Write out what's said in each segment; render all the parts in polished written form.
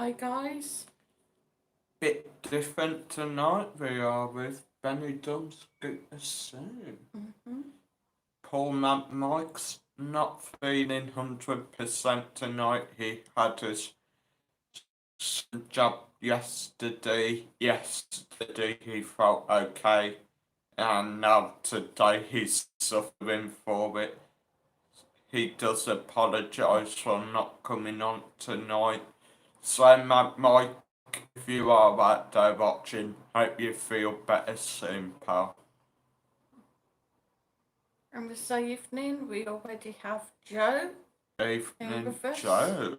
Hi guys. Bit different tonight. We are with Benidorm Scooter soon. Mm-hmm. Paul Mike's not feeling 100% tonight. He had his job yesterday. Yesterday he felt okay, and now today he's suffering for it. He does apologise for not coming on tonight. So, Mike, if you are out there watching, hope you feel better soon, pal. And this evening we already have Joe in Evening, with us. Joe.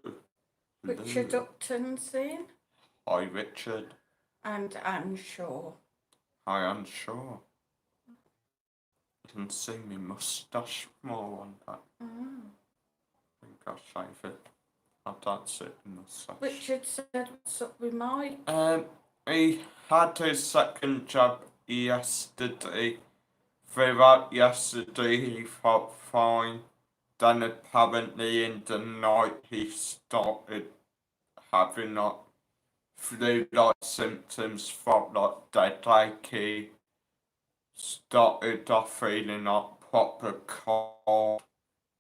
Richard Hello. Upton's in. Hi, Richard. And Anne Shaw. Hi, I'm sure. You can see me moustache more on that. I think I'll shave it. I don't sit in moustache. Richard said, what's up with Mike? He had his second job yesterday. Throughout yesterday he felt fine. Then apparently in the night he started having like flu-like symptoms, felt like dead achy, started off feeling like proper cold.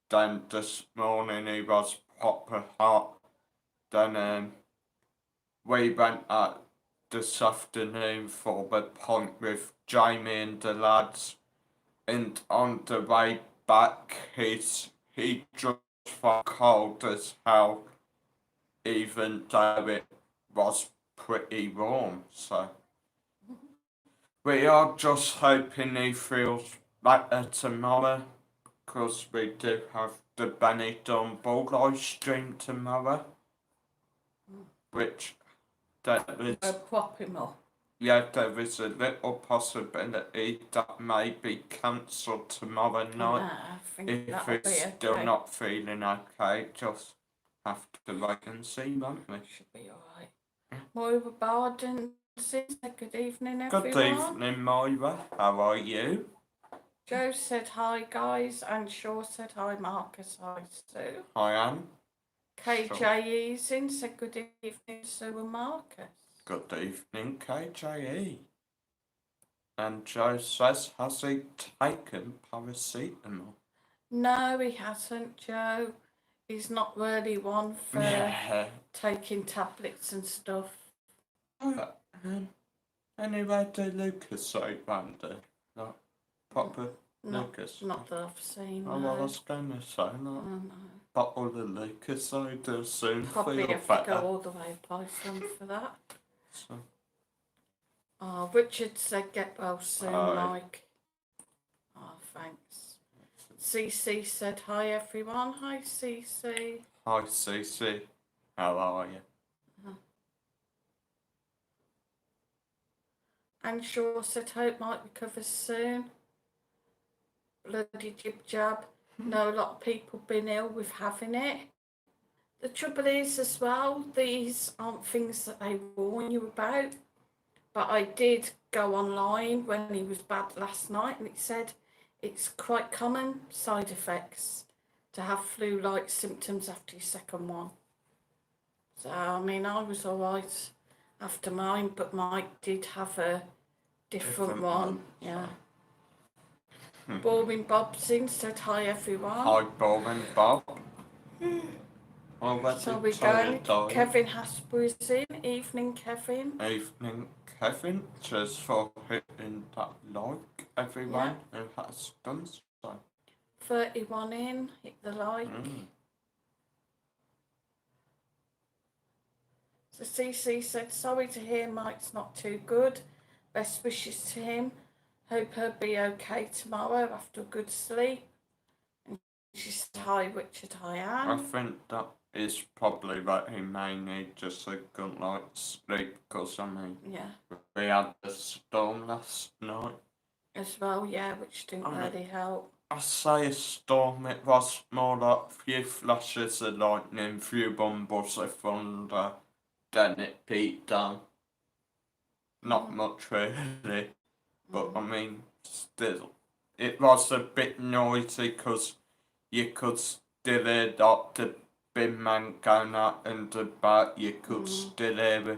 Then this morning he was proper hot. Then we went out this afternoon for the pint with Jamie and the lads, and on the way back he just felt cold as hell, even though it was pretty warm. So we are just hoping he feels better tomorrow, because we do have the Benidorm ball live stream tomorrow, which there is, Prop him up. yeah, there is a little possibility that may be cancelled tomorrow night. I think If that'll be it's okay. still not feeling okay, just have to wait and see, won't we? Should be alright. Moira Barden said good evening everyone. Good evening, Moira. How are you? Joe said hi guys, and Shaw said hi Marcus, hi Sue. I am. KJE's in said good evening Sue and Marcus. Good evening, KJE. And Joe says, has he taken paracetamol? No, he hasn't, Joe. He's not really one for taking tablets and stuff. Anyway, do Lucas say Randy? Like, proper Lucas? Not that I've seen. Oh, well, I was going to say, like, no. bottle of Lucas, so do soon Probably feel have better. to go all the way and buy some for that. So. Oh, Richard said get well soon, Mike. Oh, thanks. CC said hi everyone. Hi CC. Hi CC. How are you? And Shaw said hope Mike recovers soon. Bloody jib jab. No, a lot of people been ill with having it. The trouble is as well, these aren't things that they warn you about. But I did go online when he was bad last night, and it said it's quite common side effects to have flu-like symptoms after your second one. So, I mean, I was all right after mine, but Mike did have a different one. Yeah. Boring Bob's in said hi everyone. Hi Boring Bob. So we're going. Kevin Hasbury's in. Evening, Kevin. Evening, Kevin. Cheers for hitting that like, everyone who has done so. 31 in. Hit the like. So CC said, sorry to hear Mike's not too good. Best wishes to him. Hope he'll be okay tomorrow after a good sleep. And she said, hi Richard, hi Anne. I think that is probably that he may need just a good night's sleep, because I mean, we had the storm last night. As well, yeah, which didn't really help. I say a storm, it was more like a few flashes of lightning, few bumbles of thunder, then it beat down. Not much really, but I mean, still, it was a bit noisy because you could still hear the bin man going out and about, you could still hear a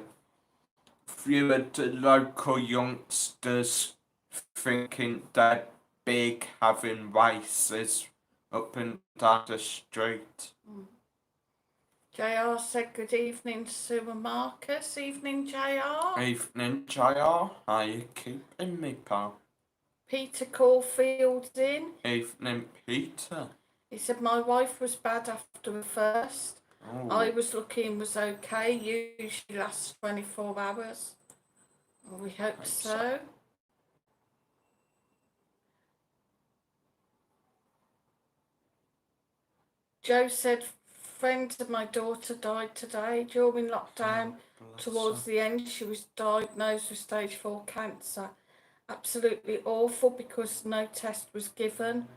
few of the local youngsters thinking they're big, having races up and down the street. JR said good evening, Sue and Marcus. Evening, JR. Evening, JR. How you keeping me, pal? Peter Caulfield's in. Evening, Peter. He said my wife was bad after the first. Oh. I was lucky and was okay. Usually lasts 24 hours. Well, we hope so. Joe said friends of my daughter died today during lockdown. Towards the end, she was diagnosed with stage 4 cancer. Absolutely awful because no test was given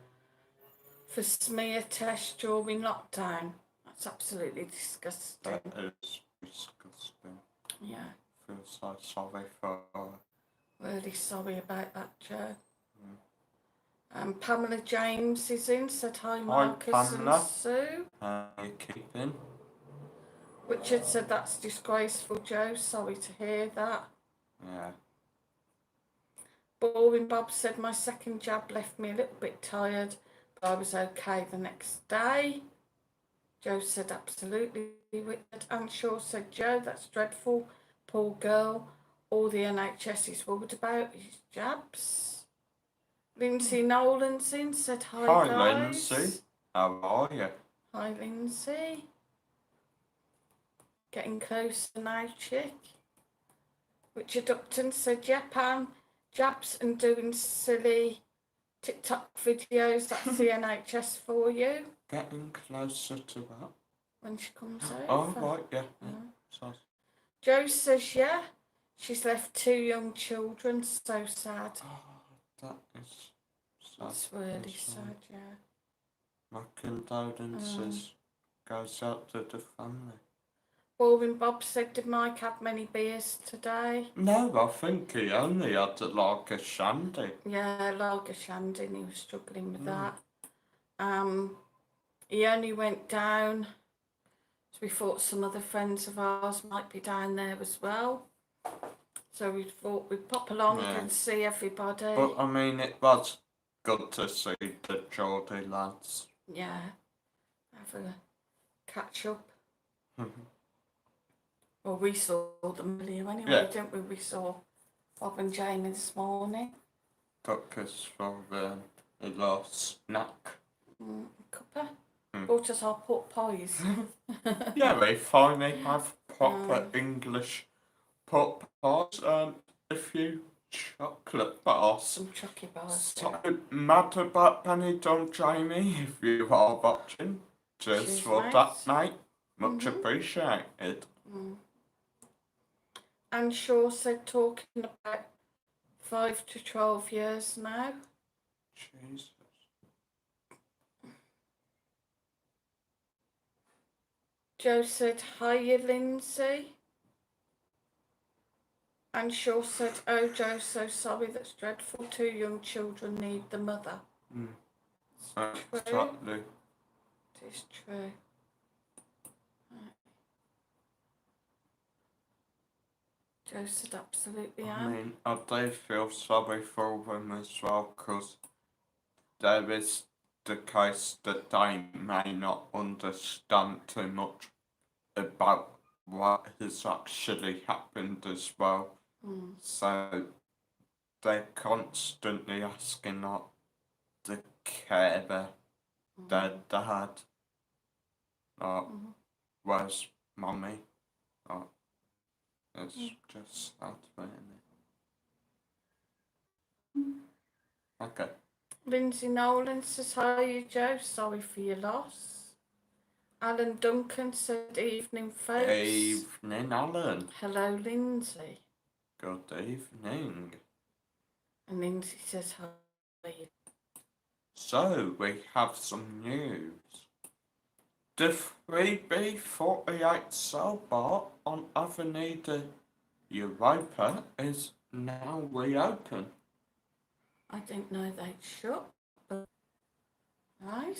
for smear test during lockdown. That's absolutely disgusting. That is disgusting. Yeah. I feel so sorry for her. Really sorry about that, Joe. Pamela James is in, said hi Marcus Pamela. and Sue. How you keeping? Richard said that's disgraceful, Joe. Sorry to hear that. Yeah. Boring Bob said my second jab left me a little bit tired, but I was okay the next day. Joe said absolutely. Richard Anshaw said, Joe, that's dreadful. Poor girl. All the NHS is worried about is jabs. Lindsay Nolan's in, said hi, Hi, guys. Lindsay. How are you? Hi, Lindsay. Getting closer now, chick. Richard Upton said, yeah, Pam, jabs and doing silly TikTok videos, that's the NHS for you. Getting closer to that. When she comes over. Oh, right, yeah. So, Joe says, yeah, she's left 2 young children, so sad. that is sad. It's really sad, yeah. My condolences goes out to the family. Boring Bob said, did Mike have many beers today? No, I think he only had like a shandy. Yeah, lager shandy, and he was struggling with that. He only went down, so we thought some other friends of ours might be down there as well. So we thought we'd pop along and see everybody. But I mean, it was good to see the Geordie lads. Yeah, have a catch up. Well, we saw them earlier anyway, didn't we? We saw Bob and Jamie this morning. Took us for a little snack. Cuppa. Bought us our pork pies. Yeah, we finally have proper English pork pies and a few chocolate bars. Some chucky bars. So mad about Benidorm, Jamie, if you are watching. Cheers for that, mate. Much appreciated. And Shaw said talking about 5 to 12 years now. Jesus. Joe said, hiya, Lindsay. And Shaw said, oh, Joe, so sorry, that's dreadful. 2 young children need the mother. Exactly. It is true. Joe said, absolutely. I mean, I do feel sorry for them as well, because there is the case that they may not understand too much about what has actually happened as well. So they're constantly asking like the carer, their dad, like, where's mummy? Like, it's just sad, really. Okay. Lindsay Nolan says, hi, Joe, sorry for your loss. Alan Duncan said, evening, folks. Evening, Alan. Hello, Lindsay. Good evening. And Lindsay says, hi. So, we have some news. The 3B48 cell bar on Avenida Europa is now reopened. I didn't know they'd shut, but right.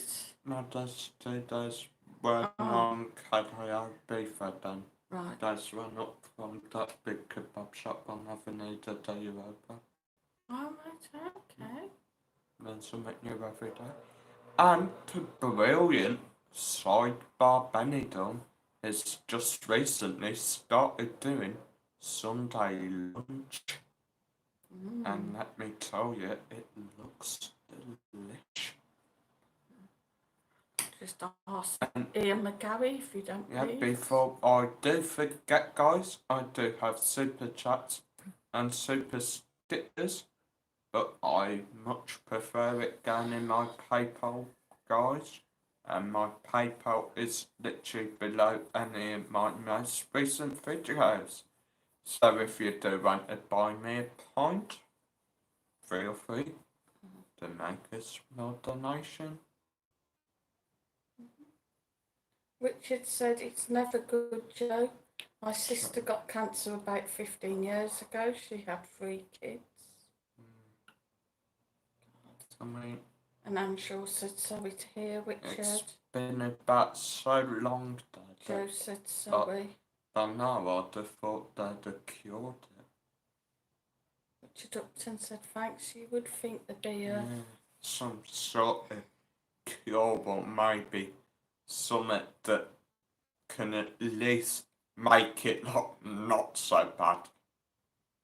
Now, there's when Oh. on KDAB for then. Right. That's run up from that big kebab shop on Avenida de Europa. Oh, right, okay. Learn something new every day. And the brilliant sidebar Benidorm has just recently started doing Sunday lunch. And let me tell you, it looks delicious. Just ask Ian McGarry if you don't Yeah, please. before I do forget, guys, I do have super chats and super stickers, but I much prefer it going in my PayPal, guys. And my PayPal is literally below any of my most recent videos. So if you do want to buy me a pint, feel free to make a small donation. Richard said it's never good, Joe. My sister got cancer about 15 years ago. She had 3 kids. I mean, And Anshaw said sorry to hear, Richard. it's been about so long, Dad. Joe said sorry. I know, I'd have thought they'd have cured it. Richard Upton said thanks. You would think there'd be a... some sort of cure, or maybe something that can at least make it look not so bad.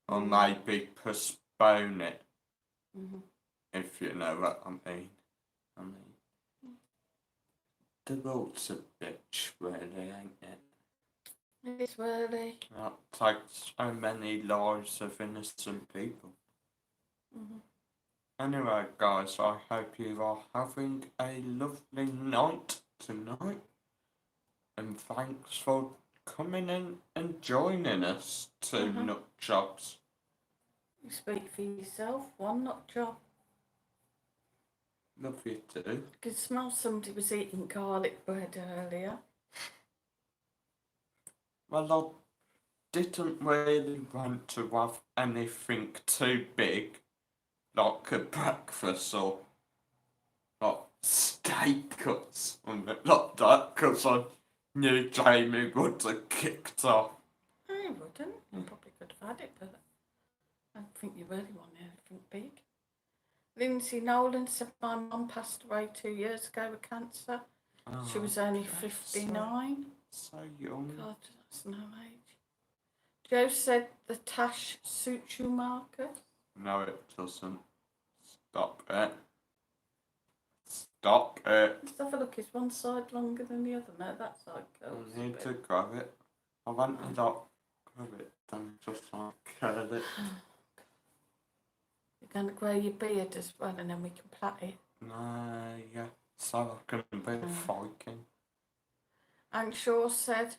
Or maybe postpone it, if you know what I mean. The world's a bitch, really, ain't it? It is really. That takes so many lives of innocent people. Anyway, guys, I hope you are having a lovely night tonight. And thanks for coming in and joining us, two nut jobs. You speak for yourself. One nut job. Love you too. I could smell somebody was eating garlic bread earlier. Well, I didn't really want to have anything too big, like a breakfast or like steak or something like that, because I knew Jamie would have kicked off. I wouldn't. You probably could have had it, but I don't think you really want anything big. Lindsay Nolan said my mum passed away 2 years ago with cancer. She was only 59. So young. God, that's no age. Joe said the tash suits you, Marcus. No, it doesn't. Stop it. Stop it. Let's have a look. Is one side longer than the other? No, that side goes. I need to grab it. I want to not grab it, then just like curl it. You're going to grow your beard as well, and then we can plait it. No, yeah. So I can be a Viking. And Shaw said,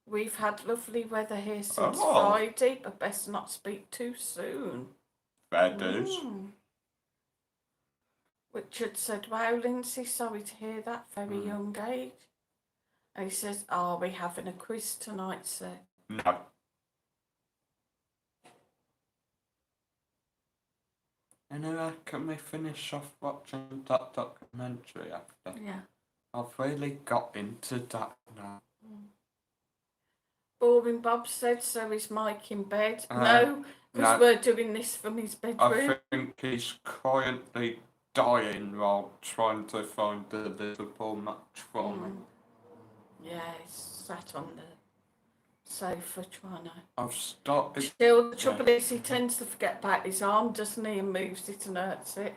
we've had lovely weather here since Friday, but best not speak too soon. Fair dues. Richard said, wow, Lindsay, sorry to hear that, very young age. And he says, are we having a quiz tonight, sir? No. Anyway, can we finish off watching that documentary after? Yeah. I've really got into that now. Boring Bob said, so is Mike in bed? No, because we're doing this from his bedroom. I think he's quietly dying while trying to find the Liverpool match for me. Yeah, he's sat on the sofa trying to... I've started... Still, the trouble is he tends to forget about his arm, doesn't he, and moves it and hurts it.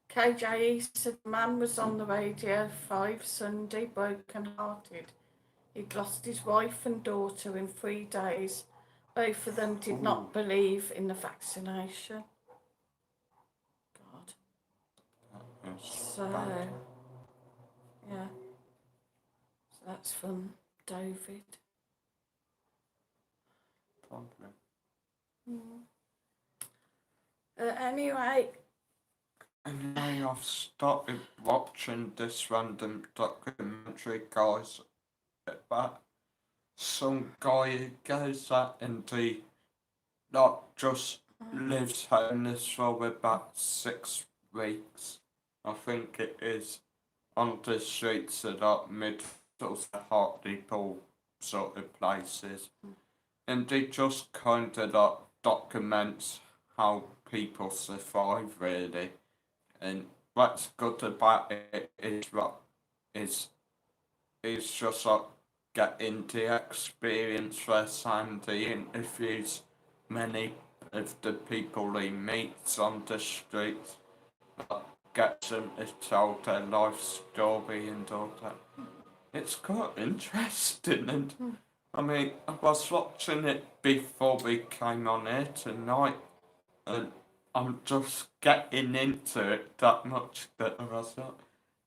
KJE said the man was on the Radio 5 Sunday, broken-hearted. He'd lost his wife and daughter in 3 days. Both of them did not believe in the vaccination. God. So, yeah. So that's from David. Anyway. Anyway, I've started watching this random documentary, guys, about some guy who goes out into, not just lives homeless for about 6 weeks. I think it is on the streets of that Middlesex, Hartlepool sort of places. And it just kind of like documents how people survive really. And what's good about it is just like getting the experience firsthand. He interviews many of the people he meets on the streets, gets them to tell their life story and all that. It's quite interesting, and I mean, I was watching it before we came on here tonight, and I'm just getting into it that much that I was like,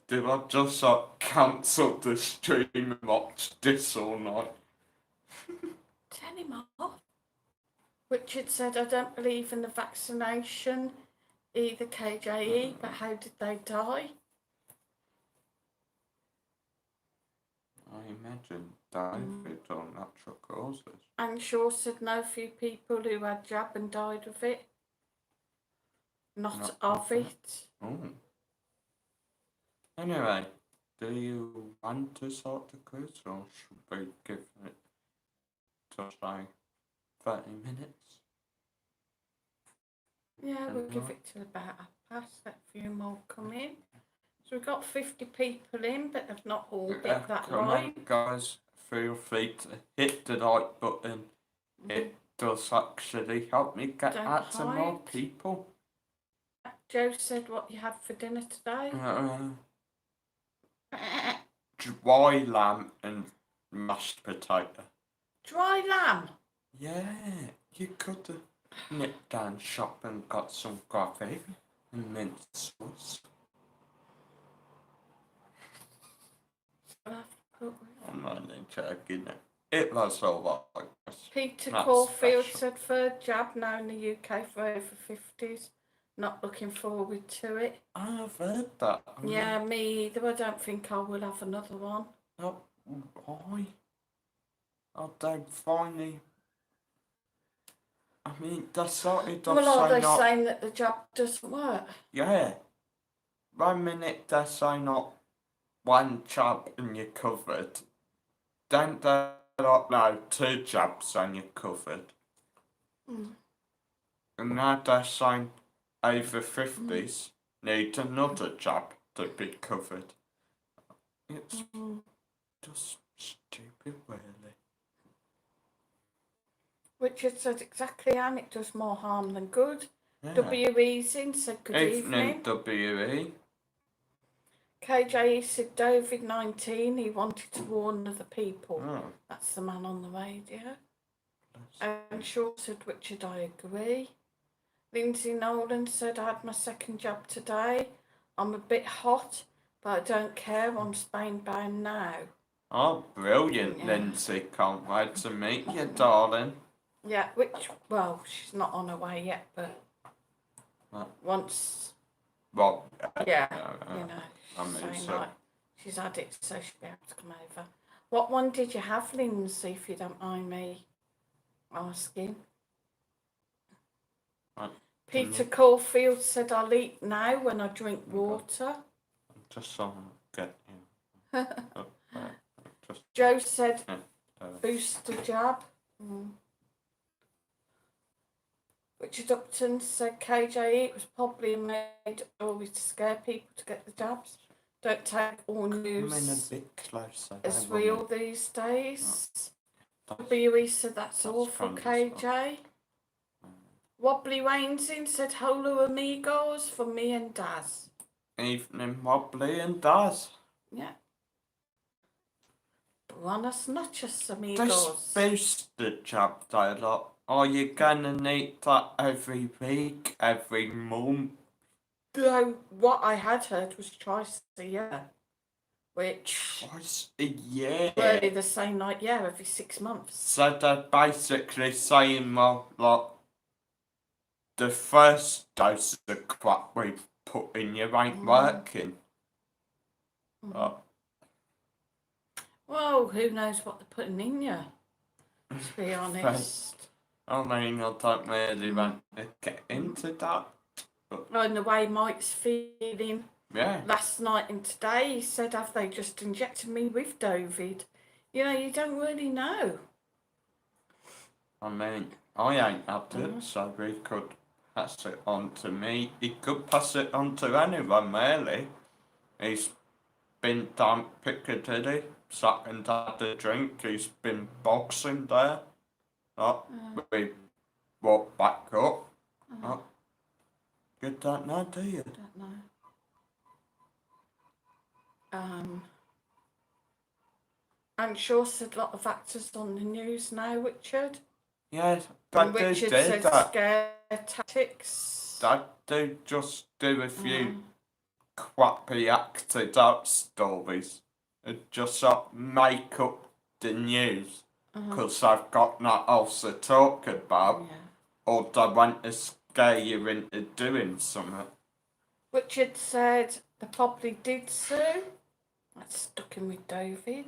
did I just like cancel the stream and watch this all night? Turn him off. Richard said, I don't believe in the vaccination, either KJE, but how did they die? I imagine David or natural causes. And Shaw said no few people who had jab and died of it. Not of it. Oh. Anyway, do you want to start the quiz or should we give it just like 30 minutes? Yeah, we'll give it till about 1:30. Let a few more come in. So we've got 50 people in, but they've not all bit that Come right. on, guys, feel free to hit the like button. It does actually help me get Don't out to more hide. people. Joe said what you had for dinner today. Dry lamb and mashed potato. Dry lamb. Yeah, you could have nipped down shop and got some gravy and mint sauce. I'll have to put with. I'm not even joking. It was all right. Peter Not Caulfield special. said third jab now in the UK for over 50s. Not looking forward to it. I've heard that. Yeah, me either. I don't think I will have another one. Oh, why? Are they finally? I mean, they started off Well, are they saying saying that the jab doesn't work? yeah. 1 minute they're saying not one jab and you're covered. Then they're like, no, 2 jabs and you're covered. And now they're saying over 50s need another jab to be covered. It's just stupid, really. Richard said exactly, and it does more harm than good. Yeah. WE's in said good evening. WE. KJE said COVID-19, he wanted to warn other people. Oh. That's the man on the radio. And Shaw said, Richard, I agree. Lindsay Nolan said, I had my second jab today. I'm a bit hot, but I don't care. I'm Spain bound now. Oh, brilliant, Yeah. Lindsay. Can't wait to meet you, darling. Yeah, well, she's not on her way yet, but once, Well, you know, I mean, saying so. like she's had it, so she'll be able to come over. What one did you have, Lindsay, if you don't mind me asking? Peter Caulfield said, I'll eat now when I drink water. Just so get you. Joe said, booster jab. Richard Upton said, KJE, it was probably made always to scare people to get the jabs. Don't take all news a bit closer, as real these days. WE said, that's awful, KJ. Wobbly Wainsing said, hola amigos for me and Daz. Evening, Wobbly and Daz. Yeah. Buenas noches, amigos. This booster jab, though, are you gonna need that every week, every month? Though what I had heard was twice a year, which Twice a year. really the same like every 6 months. So they're basically saying, well, like, the first dose of crap we put in you ain't working. Well, who knows what they're putting in you, to be honest. I mean, I don't really want to get into that. And the way Mike's feeling Yeah. last night and today, he said, have they just injected me with David? You know, you don't really know. I mean, I ain't had it, so he could pass it on to me. He could pass it on to anyone, really. He's been down Piccadilly, sat and had a drink. He's been boxing there. We walked back up. You don't know, do you? Don't know. I'm sure said a lot of actors on the news now, Richard. Yeah, And they Richard did said that. scare tactics. They do just do a few crappy acted out stories and just sort of make up the news because they've got nothing else to talk about, or they want to scare you into doing something. Richard said they probably did sue. That's stuck in with David.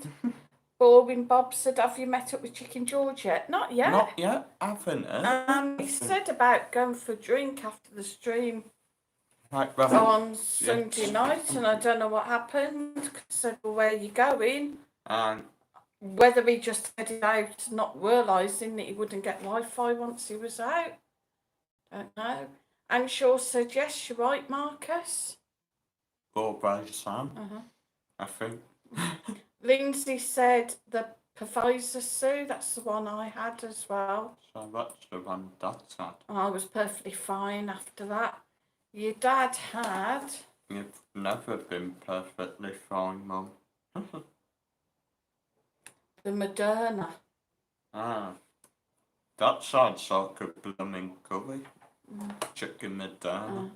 Boring Bob said, have you met up with Chicken George yet? Not yet. Not yet, haven't I? He said about going for a drink after the stream Like, on Sunday night, and I don't know what happened. I said, well, where are you going? and Whether he just headed out not realising that he wouldn't get Wi-Fi once he was out. Don't know. And Shaw said, yes, you're right, Marcus. always Sam, I think. Lindsay said the Pfizer Sue, that's the one I had as well. So that's the one that's had. I was perfectly fine after that. Your dad had... You've never been perfectly fine, Mum. the Moderna. That sounds like a blooming curry. Chicken Moderna.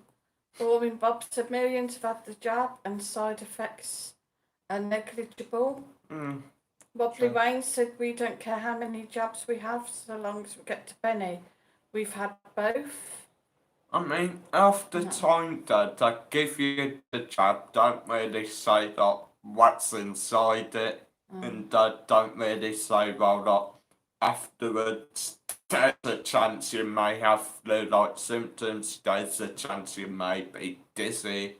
Boring Bob said millions have had the jab and side effects are negligible. Wobbly Wayne said we don't care how many jabs we have so long as we get to Benny. We've had both. I mean, half the time that they give you the jab, don't really say that what's inside it, and they don't really say, well, that afterwards there's a chance you may have flu-like symptoms, there's a chance you may be dizzy,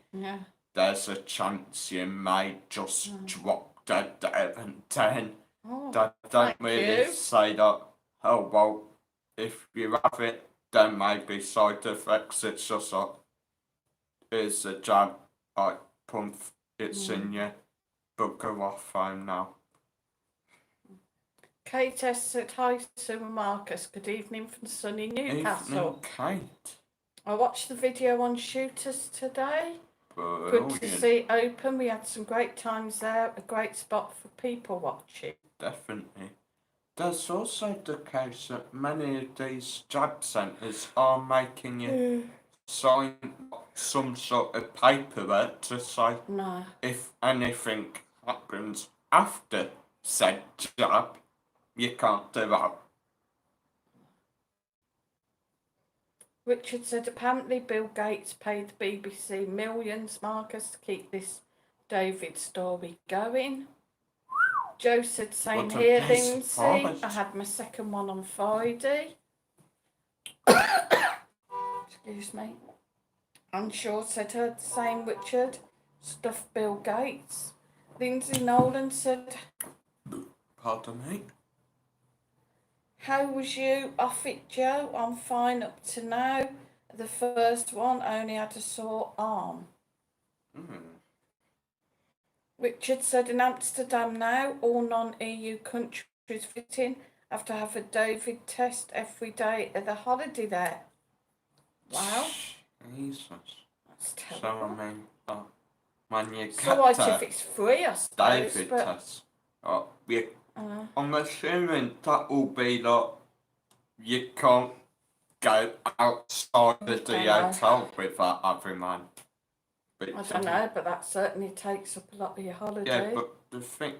there's a chance you may just drop dead there and then. They don't really say that, oh, well, if you have it, there may be side effects. It's just like, here's a jab, like, pump, it's in you, bugger off home now. Kate S said, hi, Sue and Marcus. Good evening from sunny Newcastle. Evening, Kate. I watched the video on Shooters today. Brilliant. Good to see it open. We had some great times there. A great spot for people watching. Definitely. There's also the case that many of these jab centres are making you sign some sort of paperwork to say if anything happens after said jab, you can't do that. Richard said apparently Bill Gates paid the BBC millions, Marcus, to keep this David story going. Joe said, same here, Lindsay. I had my second one on Friday. Excuse me. I'm sure said, heard the same, Richard. Stuff Bill Gates. Lindsay Nolan said, pardon me? How was you off it, Joe? I'm fine up to now. The first one only had a sore arm. Richard said in Amsterdam now, all non-EU countries visiting have to have a David test every day of the holiday there. Wow. Jesus. That's terrible. So, I mean, when you get so what if it's free, I suppose, David but... test. I'm assuming that will be that you can't go outside of the hotel without having one. I don't know, but that certainly takes up a lot of your holiday. Yeah, but the thing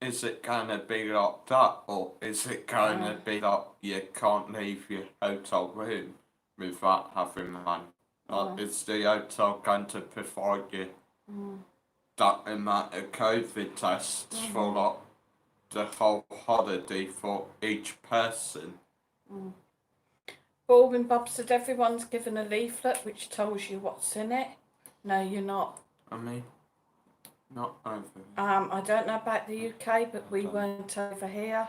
is it going to be like that, or is it going to be that you can't leave your hotel room without having one? Like, is the hotel going to provide you that amount of COVID tests for like the whole holiday for each person? Bob Bob said everyone's given a leaflet which tells you what's in it. No, you're not. I mean, not over. I don't know about the UK, but we weren't over here.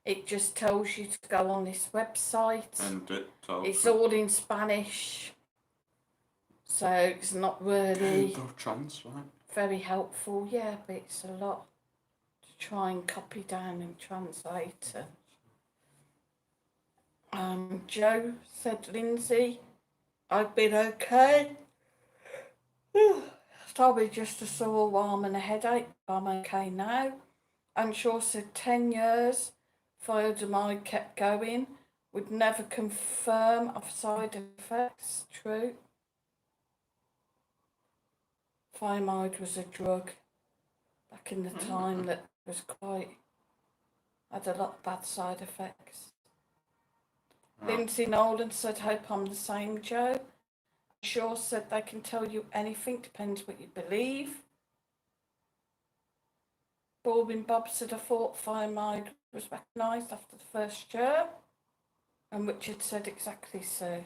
It just tells you to go on this website. And it's all in Spanish, so it's not really very helpful. Yeah, but it's a lot to try and copy down and translate. Joe said, Lindsay, I've been okay. Probably just a sore arm and a headache, but I'm okay now. And Shaw said 10 years, thalidomide kept going, would never confirm of side effects. True. Thalidomide was a drug back in the time that was had a lot of bad side effects. Lindsay Nolan said, hope I'm the same, Joe. Shaw said they can tell you anything, depends what you believe. Bob said, I thought thalidomide was recognised after the first year. And Richard said exactly so.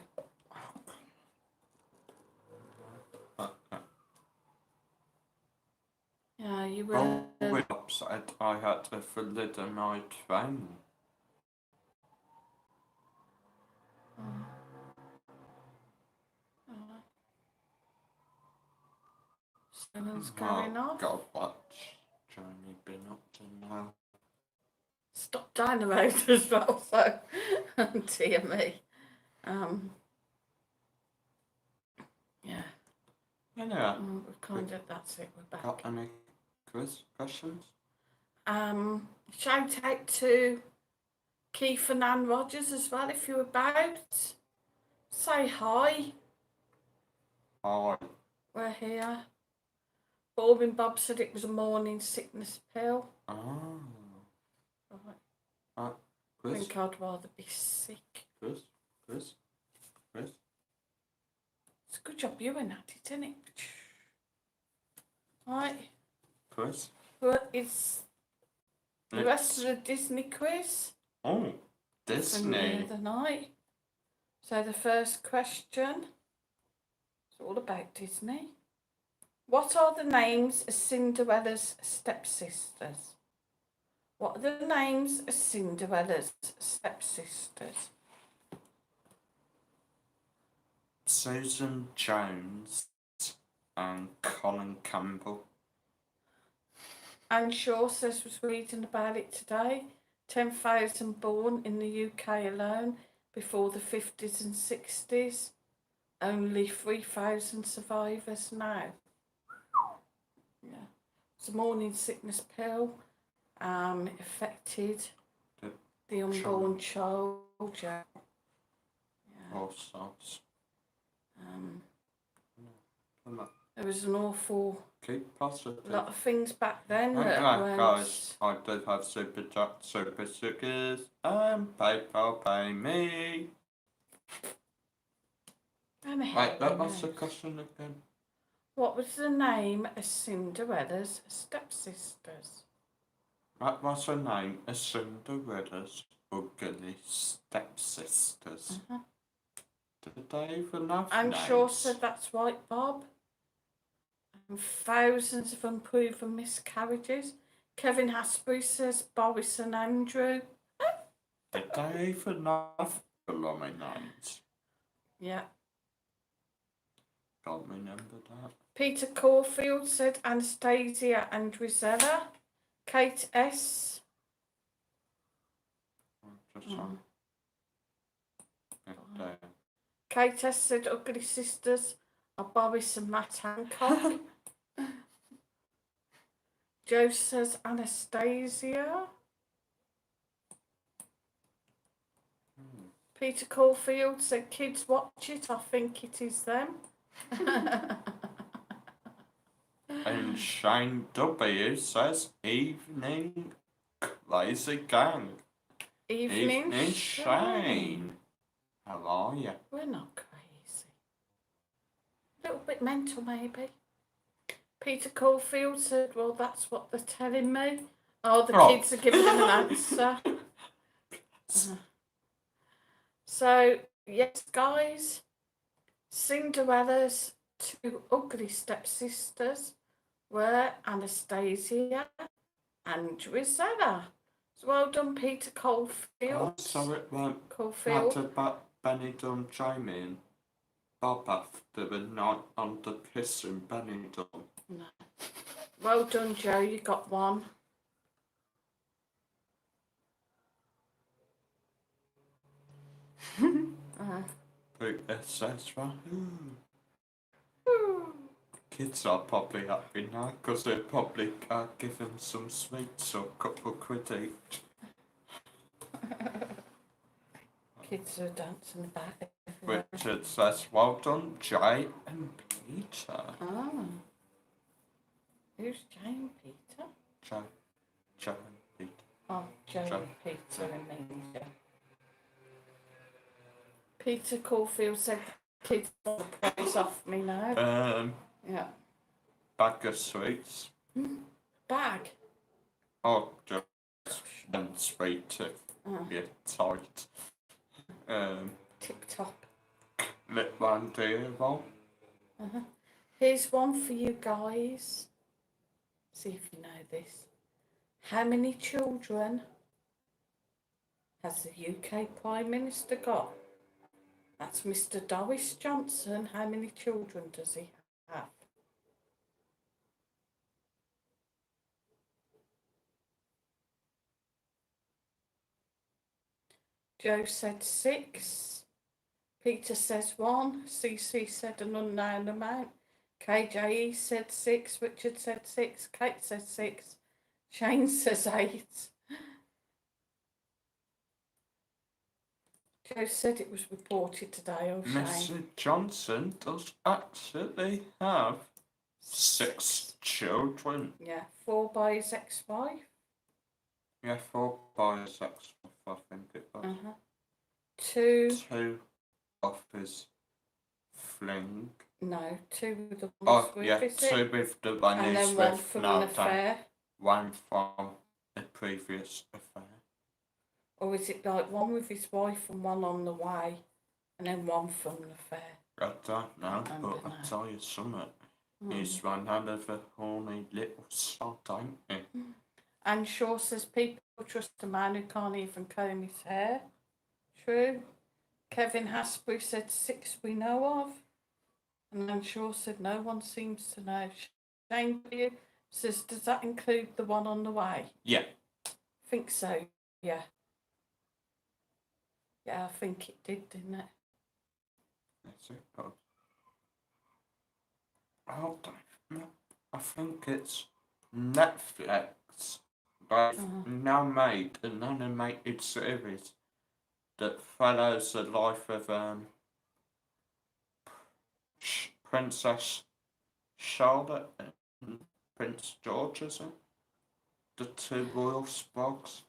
Yeah, you were. Bob said I had a thalidomide train. Someone's going off. Gotta watch Johnny been up to now. Stop down the road as well, so dear me. Yeah. Yeah. We're kind of, that's it, we're back. Got any questions? Shout out to Keith and Ann Rogers as well, if you're about. Say hi. Hi. We're here. Bob said it was a morning sickness pill. Oh. Right. I think I'd rather be sick. Chris. It's a good job you went at it, isn't it? Right. Chris. But it's the rest of the Disney quiz. Oh, Disney. From the night. So the first question is all about Disney. What are the names of Cinderella's stepsisters? What are the names of Cinderella's stepsisters? Susan Jones and Colin Campbell. Anne Shaw says was reading about it today. 10,000 born in the UK alone before the 50s and 60s. Only 3,000 survivors now. Yeah. It's a morning sickness pill. It affected the unborn child. Yeah. Oh, sauce. There was an awful Keep positive. lot of things back then. Guys, I did have super stickers and PayPal pay me. Right, what's the question again? What was the name of Cinderella's stepsisters? What was the name of Cinderella's ugly stepsisters? Did they even have I'm names? sure said that's right, Bob. And thousands of unproven miscarriages. Kevin Hasbury says Boris and Andrew. Did they even have blooming names? Yeah. Can't remember that. Peter Caulfield said Anastasia and Drizella. Kate S. Kate S said ugly sisters are Boris and Matt Hancock. Joe says Anastasia. Peter Caulfield said kids watch it, I think it is them. And Shane W says evening lazy gang. Evening Shane. How are you? We're not crazy. A little bit mental maybe. Peter Caulfield said, well, that's what they're telling me. Oh, the kids are giving them an answer. So, yes, guys, Cinderella's two ugly stepsisters were Anastasia and Drizella. So well done, Peter Caulfield. So it won't Caulfield. matter about Benidorm Jamie and Bob after the night on the piss in Benidorm. No. Well done, Joe, you got one. It says right. Kids are probably happy now because they probably give them some sweets or a couple of quid each. Kids are dancing about everywhere. Richard says, well done, Jay and Peter. Oh. Who's Jay and Peter? Joe and Peter. Oh, Joe and Peter and Ninja. Peter Caulfield said, kids want the praise off me now. Yeah. Bag of sweets. Bag? Oh, just one sweet to get tight. Tip top. Lip one dear roll. Here's one for you guys. See if you know this. How many children has the UK Prime Minister got? That's Mr. Boris Johnson. How many children does he have? Joe said 6. Peter says 1. CC said an unknown amount. KJE said 6. Richard said 6. Kate said 6. Shane says 8. Joe said it was reported today. Oh, Shane. Mr. Johnson does actually have 6 children. Yeah, 4 by his ex-wife. Yeah, 4 by his ex-wife, I think it was. 2 of his fling. No, 2 with the ones with yeah, it. 2 with the one and he's then 1 with from now. an affair. 1 from the previous affair. Or is it like 1 with his wife and 1 on the way, and then 1 from an affair? I don't know, but I'll tell you something. He's one hell of a horny little sod, ain't he? And Shaw says people trust a man who can't even comb his hair. True. Kevin Hasbury said 6 we know of. And then Shaw said no one seems to know. Shane W says, does that include the one on the way? Yeah. I think so, yeah. Yeah, I think it did, didn't it? That's it. Oh, I think it's Netflix. They've now made an animated series that follows the life of Princess Charlotte and Prince George, is it? The 2 royal sprogs.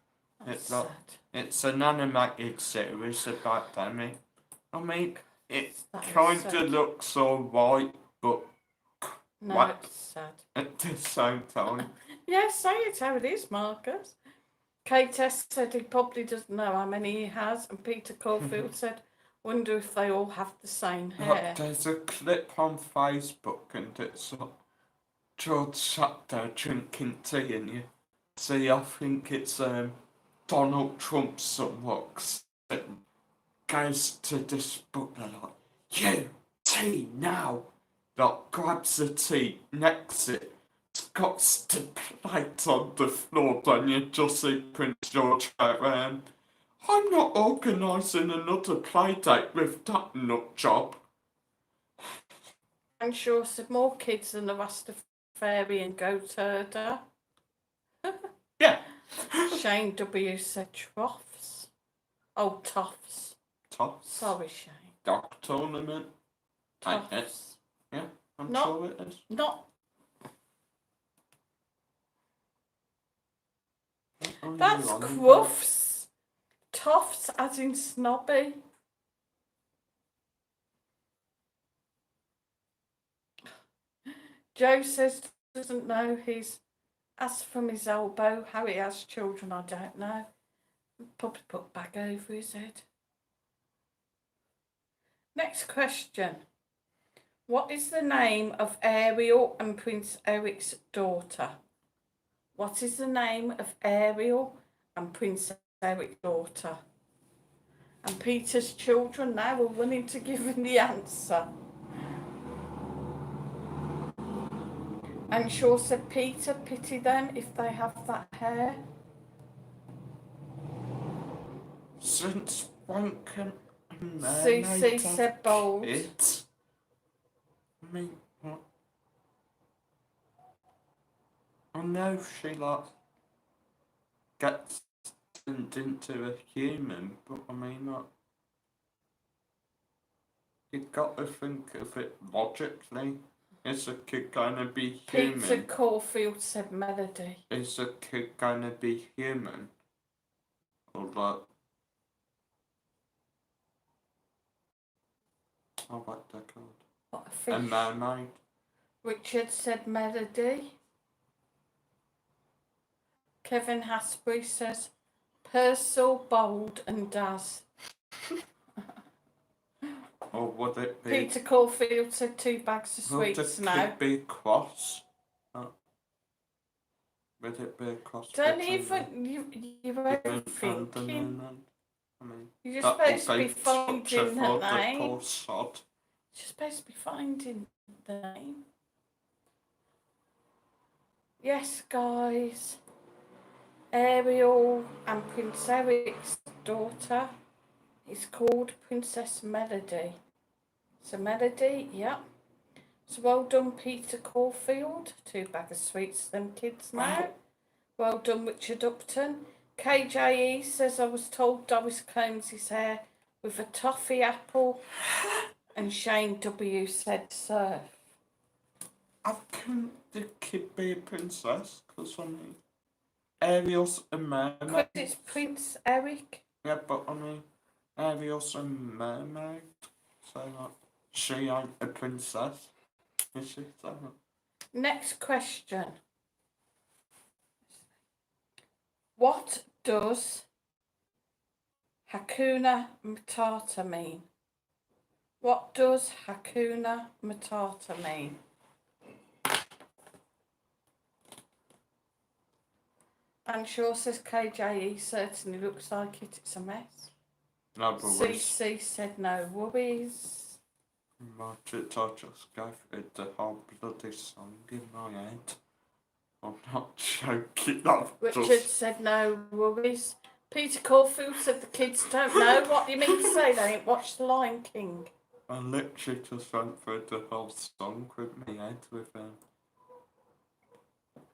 It's an animated series about them. I mean, it kind of looks alright, but no, it's sad. At the same time. Yeah, say it how it is, Marcus. Kate S said he probably doesn't know how many he has, and Peter Caulfield said, wonder if they all have the same hair. There's a clip on Facebook, and it's George sat there drinking tea, and you see, I think it's Donald Trump somewhat goes to this book, they're like, you, tea now! Like, grabs the tea, next it, Scott's the plate on the floor, then you just see Prince George go, I'm not organising another play date with that nut job. I'm sure said more kids than the Rastafari and goat herder. Yeah. Shane W said troughs. Oh, toffs. Toffs. Sorry, Shane. Dog tournament. Toffs. Yeah, I'm sure it is. That's cruffs. Toffs as in snobby. Joe says doesn't know his ass from his elbow. How he has children, I don't know. Probably put a bag over his head. Next question. What is the name of Ariel and Prince Eric's daughter? What is the name of Ariel and Prince Eric's daughter? And Peter's children now are running to give him the answer. And Shaw said, Peter, pity them if they have that hair. Since when can a Susie mermaid said have bold. kids? I mean, what? I know she like gets turned into a human, but I mean, like, you've got to think of it logically. Is a kid gonna be human? Peter Caulfield said Melody. Is a kid gonna be human? Or like, oh, what they're called? What a fish. A mermaid. Richard said Melody. Kevin Hasbury says Purcell, Bold and Daz. Or would it be? Peter Caulfield said 2 bags of Would sweets the now. kid be cross? Would it be a cross? Don't between even, you're the overthinking. I mean, You're that supposed to will be be such a finding the name. logical sod. You're supposed to be finding the name. Yes, guys. Ariel and Prince Eric's daughter is called Princess Melody. So Melody, yeah. So well done, Peter Caulfield. 2 bags of sweets to them kids now. Well done, Richard Upton. KJE says I was told Doris combs his hair with a toffee apple. And Shane W said surf. How can the kid be a princess? Because I mean, Ariel's a mermaid. Because it's Prince Eric. Yeah, but I mean, Ariel's a mermaid. So like, she ain't a princess. Is she? So, Next question. What does Hakuna Matata mean? What does Hakuna Matata mean? And Shaw says KJE certainly looks like it. It's a mess. no worries. CC said no worries. Might it, I just go through the whole bloody song in my head. I'm not joking. Richard said no worries. Peter Caulfield said the kids don't know. What do you mean to say they ain't watched The Lion King? I literally just went through the whole song with my head with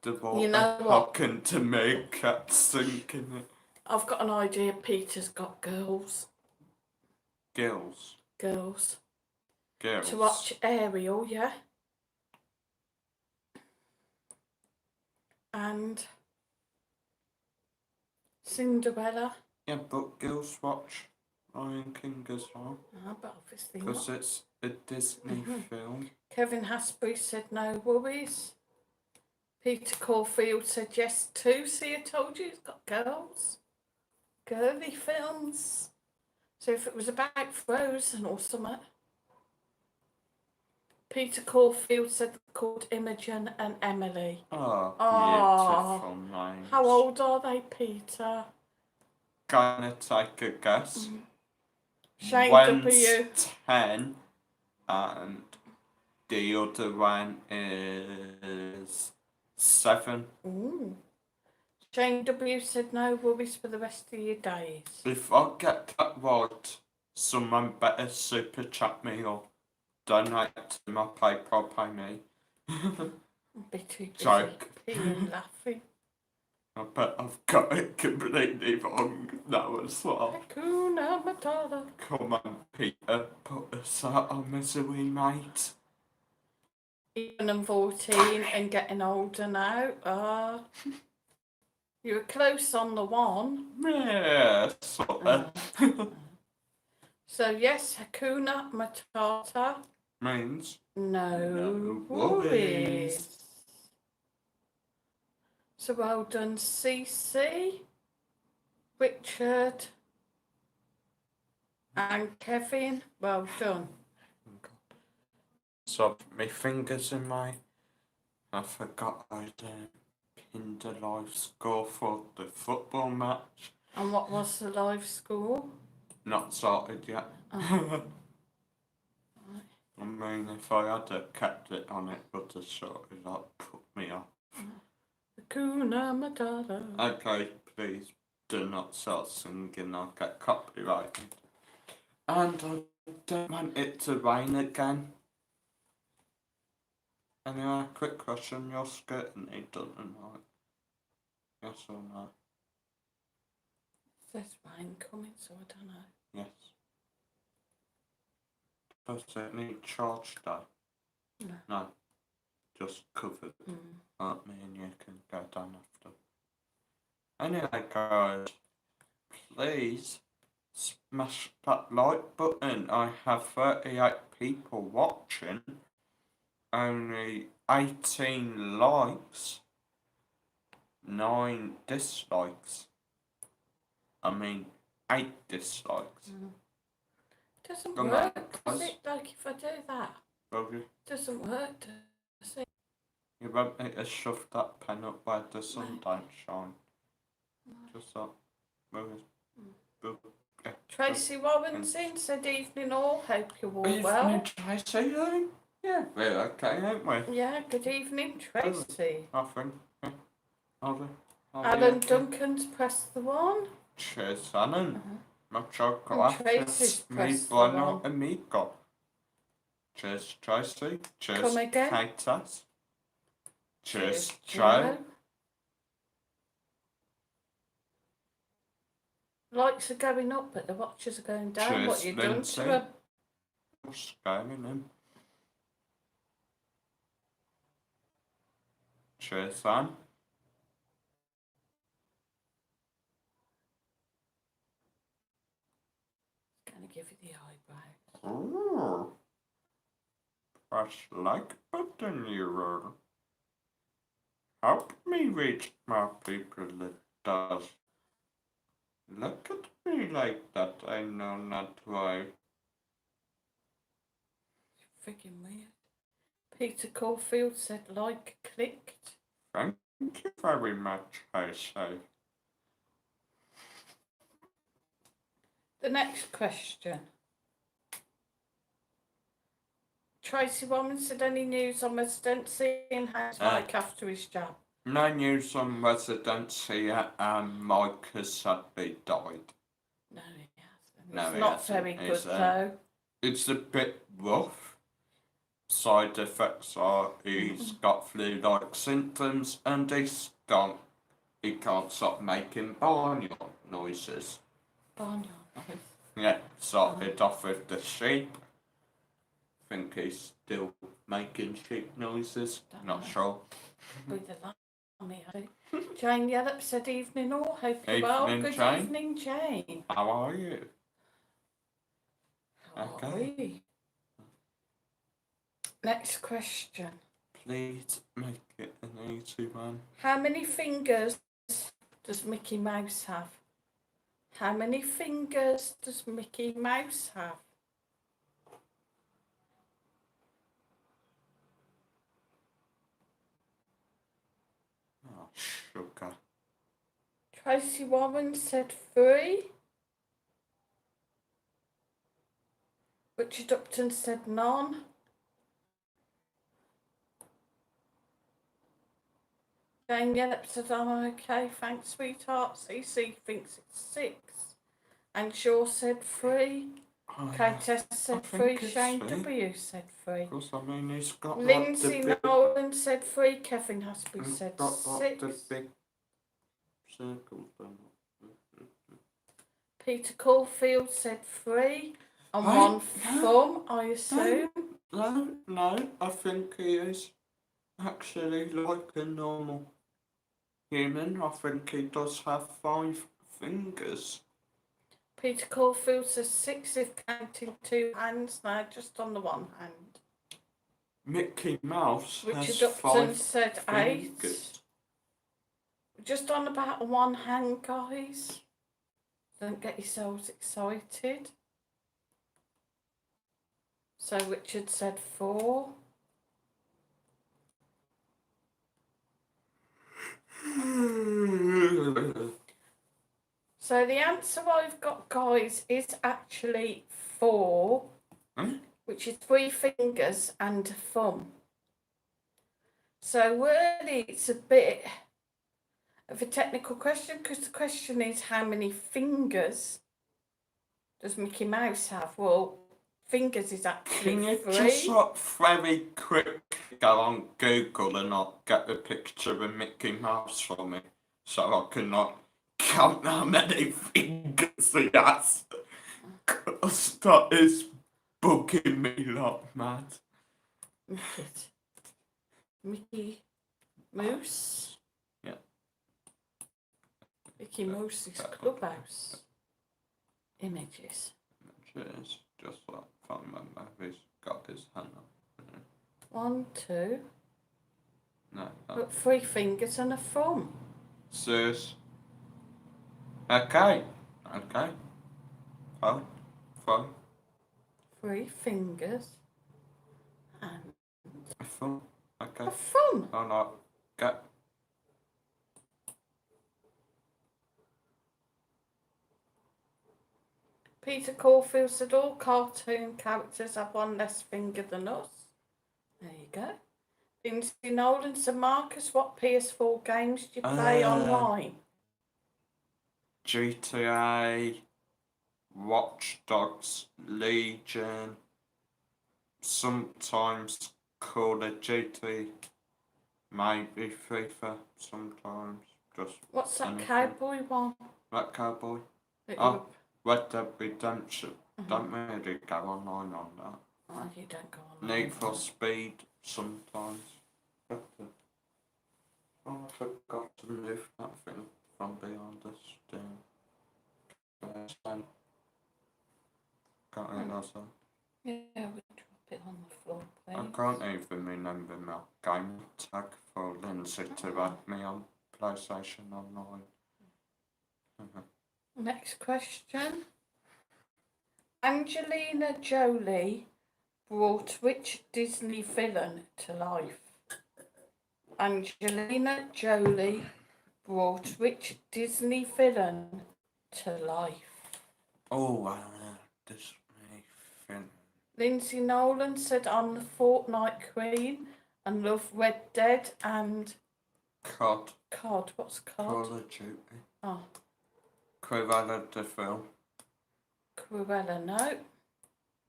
the water You know what? talking to me, kept singing it. I've got an idea. Peter's got girls. Girls. Girls. Girls. To watch Ariel, yeah? And Cinderella. Yeah, but girls watch Lion King as well. But obviously Because not. it's a Disney film. Kevin Hasbury said no worries. Peter Caulfield said yes too. See, I told you, it's got girls. Girly films. So if it was about Frozen or something. Peter Caulfield said they're called Imogen and Emily. Oh, beautiful names. How old are they, Peter? Gonna take a guess. Shane One's W. 10 and the other one is 7. Ooh. Shane W said no worries for the rest of your days. If I get that right, someone better super chat me or donate to my PayPal, pay me. I'll be too busy Joke. peeing laughing. I bet I've got it completely wrong now as well. Hakuna Matata. Come on, Peter, put us out of misery, mate. Even I'm 14 and getting older now. You were close on the one. Yeah, sort of. So yes, Hakuna Matata. Means No worries. worries. So well done, CC. Richard and Kevin, well done. So my fingers in my. I forgot I'd pinned the live score for the football match. And what was the live score? Not sorted yet. Oh. I mean, if I had kept it on, it would have sort of like put me off. Hakuna Matata. Okay, please do not start singing, I'll get copyrighted. And I don't want it to rain again. Anyway, quick question, your skirting it doesn't like. Yes or no? There's rain coming, so I don't know. Yes. Does it need charge though? No. No. Just covered. Mm. Me and you can go down after. Anyway guys, please smash that like button. I have 38 people watching, only 18 likes, 9 dislikes. I mean 8 dislikes. Doesn't Come work, on, does guys. it? Like if I do that, Roger, doesn't work, does it? you won't need to shove that pen up where the sun don't shine. Just that. Roger. Yeah. Tracy Robinson said evening all, hope you're all Evening, well. Tracy. Yeah, we're okay, ain't we? Yeah, good evening, Tracy. I think. Are Alan Duncan's pressed the one. Cheers, Alan. Mucho And Tracy's gracias, mi pressed the bueno one. amigo. Cheers, Tracy. Cheers, Come again. Kaitas. Cheers, Joe. Joe. Likes are going up, but the watches are going down. Cheers, what you done Lindsay. to them? Scaring him. Cheers, Anne. Gonna give you the eyebrows. Ooh. Press like button, you roll. Help me reach more people it does. Look at me like that, I know not why. Freaking weird. Peter Caulfield said like clicked. Thank you very much, I say. The next question. Tracy Woman said any news on residency and how's Mike after his jab? No news on residency and Mike has sadly died. No, he hasn't. No, It's he not hasn't. very good though. It's a bit rough. Side effects are he's got flu-like symptoms and he can't stop making barnyard noises. Barnyard noise. Yeah, started off with the sheep. I think he's still making sheep noises. Not sure. With the lammy, I think. Jane Yellop said evening all. Hope you're well. Evening, Good Jane. evening, Jane. How are you? How Okay. are we? Next question. Please make it an easy one. How many fingers does Mickey Mouse have? How many fingers does Mickey Mouse have? Oh, sugar. Tracy Warren said 3. Richard Upton said none. Jane Yellop said I'm okay, thanks sweetheart. CC thinks it's 6. And Shaw said 3. Tess said 3. Shane W said 3. Because I mean he's got Lindsay like the Nolan said 3. Kevin Hasby big, said got like 6. the big circles. Peter Caulfield said 3. And one thumb, I assume. No, I think he is actually like a normal human. I think he does have 5 fingers. Peter Caulfield says 6 if counting 2 hands now, just on the one hand. Mickey Mouse Richard has Upton 5 said fingers. 8. Just on about one hand, guys. Don't get yourselves excited. So Richard said 4. So the answer I've got, guys, is actually 4, which is 3 fingers and a thumb. So really it's a bit of a technical question, because the question is, how many fingers does Mickey Mouse have? Well, fingers is actually Can you 3. just very quick go on Google and not get the picture of Mickey Mouse for me, so I can not count how many fingers he has? 'Cause that is bugging me like mad. Mickey Mouse. Yeah. Mickey Mouse's clubhouse. Images. Images, just like I can't remember if he's got his hand up. 1, 2. No. But 3 fingers and a thumb. Sus. Okay. Fine. 3 fingers and Thumb. Okay. a thumb. Oh no. Get. Peter Caulfield said all cartoon characters have 1 less finger than us. There you go. Lindsay Nolan said, Marcus, what PS4 games do you play online? GTA, Watch Dogs, Legion, sometimes Call of Duty, maybe FIFA, sometimes just. What's that anything. cowboy one? That cowboy? That Oh, Red Dead Redemption. Mhm. Don't really go online on that. Oh, you don't go online. Need for Speed, sometimes. Oh, I forgot to move that thing from behind the steering. Can't realise that. Yeah, we drop it on the floor, please. I can't even remember my game tag for Lindsay to add me on PlayStation Online. Next question. Angelina Jolie brought which Disney villain to life? Angelina Jolie brought which Disney villain to life? Oh, Disney film. Lindsay Nolan said, I'm the Fortnite Queen and love Red Dead and COD. COD. What's COD? Call of Duty. Oh, Cruella de Vil. Cruella,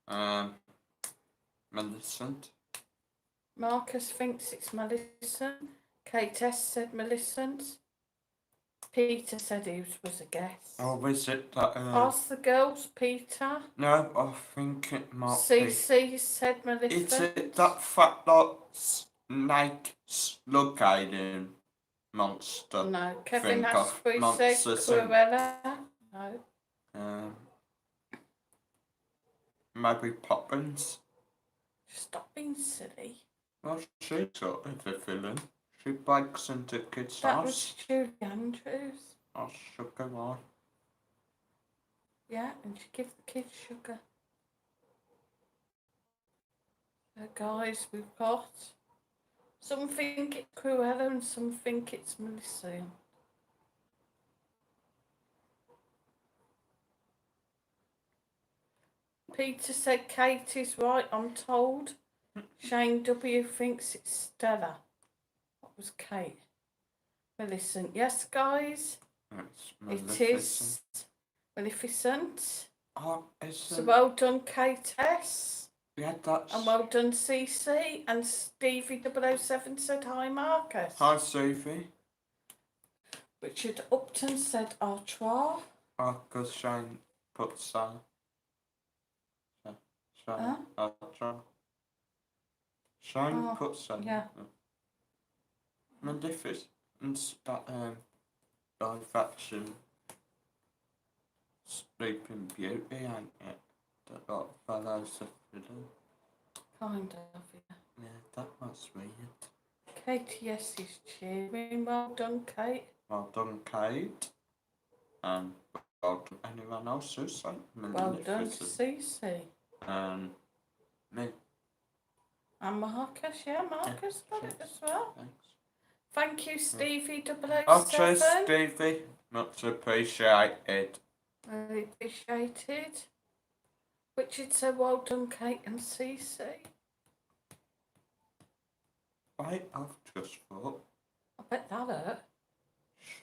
no. Millicent. Marcus thinks it's Millicent. Kate S said Millicent. Peter said he was a guess. Oh, is it that? Ask the girls, Peter. No, I think it might be. CC said Millicent. Is it that fat snake slug alien monster? No. Kevin Think of Asprey said Monsters Inc. Cruella. No. Maybe Poppins. Stop being silly. Well, she's sort of a villain. She breaks into kids' That house. was Julie Andrews. Oh, sugar on. Yeah, and she gives the kids sugar. So guys, we've got some think it's Cruella and some think it's Melissa. Peter said Kate is right, I'm told. Shane W thinks it's Stella. What was Kate? Millicent. Yes, guys. It's It is Maleficent. Oh, So well done, Kate S. Yeah, that's. And well done, CC. And Stevie 007 said hi, Marcus. Hi, Sophie. Richard Upton said Artois. Oh, because Shane puts Shane. Huh? Shane puts Shane. Yeah. Maleficent's that live action Sleeping Beauty, ain't it? That got fellows of villain. Kind of, yeah. Yeah, that was weird. Kate, yes, is cheering. Well done, Kate. Well done, Kate. And well done anyone else who sent me Well done to magnificent. Cece. Me. And Marcus, yeah, Marcus got it as well. Thanks. Thank you, Stevie Oh, cheers, 007. Stevie. Much appreciated. Very appreciated. Richard said, well done, Kate and Cece. I've just thought, I bet that hurt.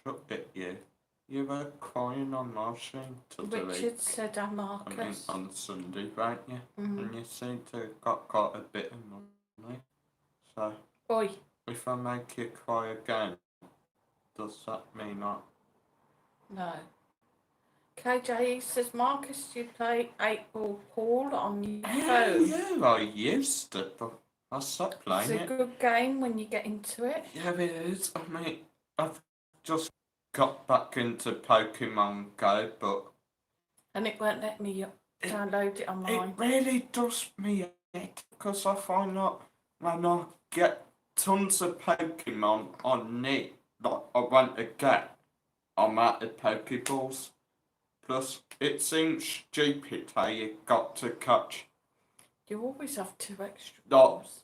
shut it, you. You were crying on my stream today. Richard said, and Marcus. On Sunday, weren't you? Mm-hmm. And you seem to have got quite a bit of money. So, Oi. if I make you cry again, does that mean that? No. KJ says, Marcus, do you play 8-ball pool on your phone? Yeah, I used to, but I stopped playing It's a good game when you get into it. Yeah, it is. I mean, I've just got back into Pokemon Go, but And it won't let me download it on it mine. really does me head because I find that when I get tons of Pokemon on need that I want to get, I'm out of Pokeballs. Plus, it seems stupid how you got to catch You always have 2 extra No. balls.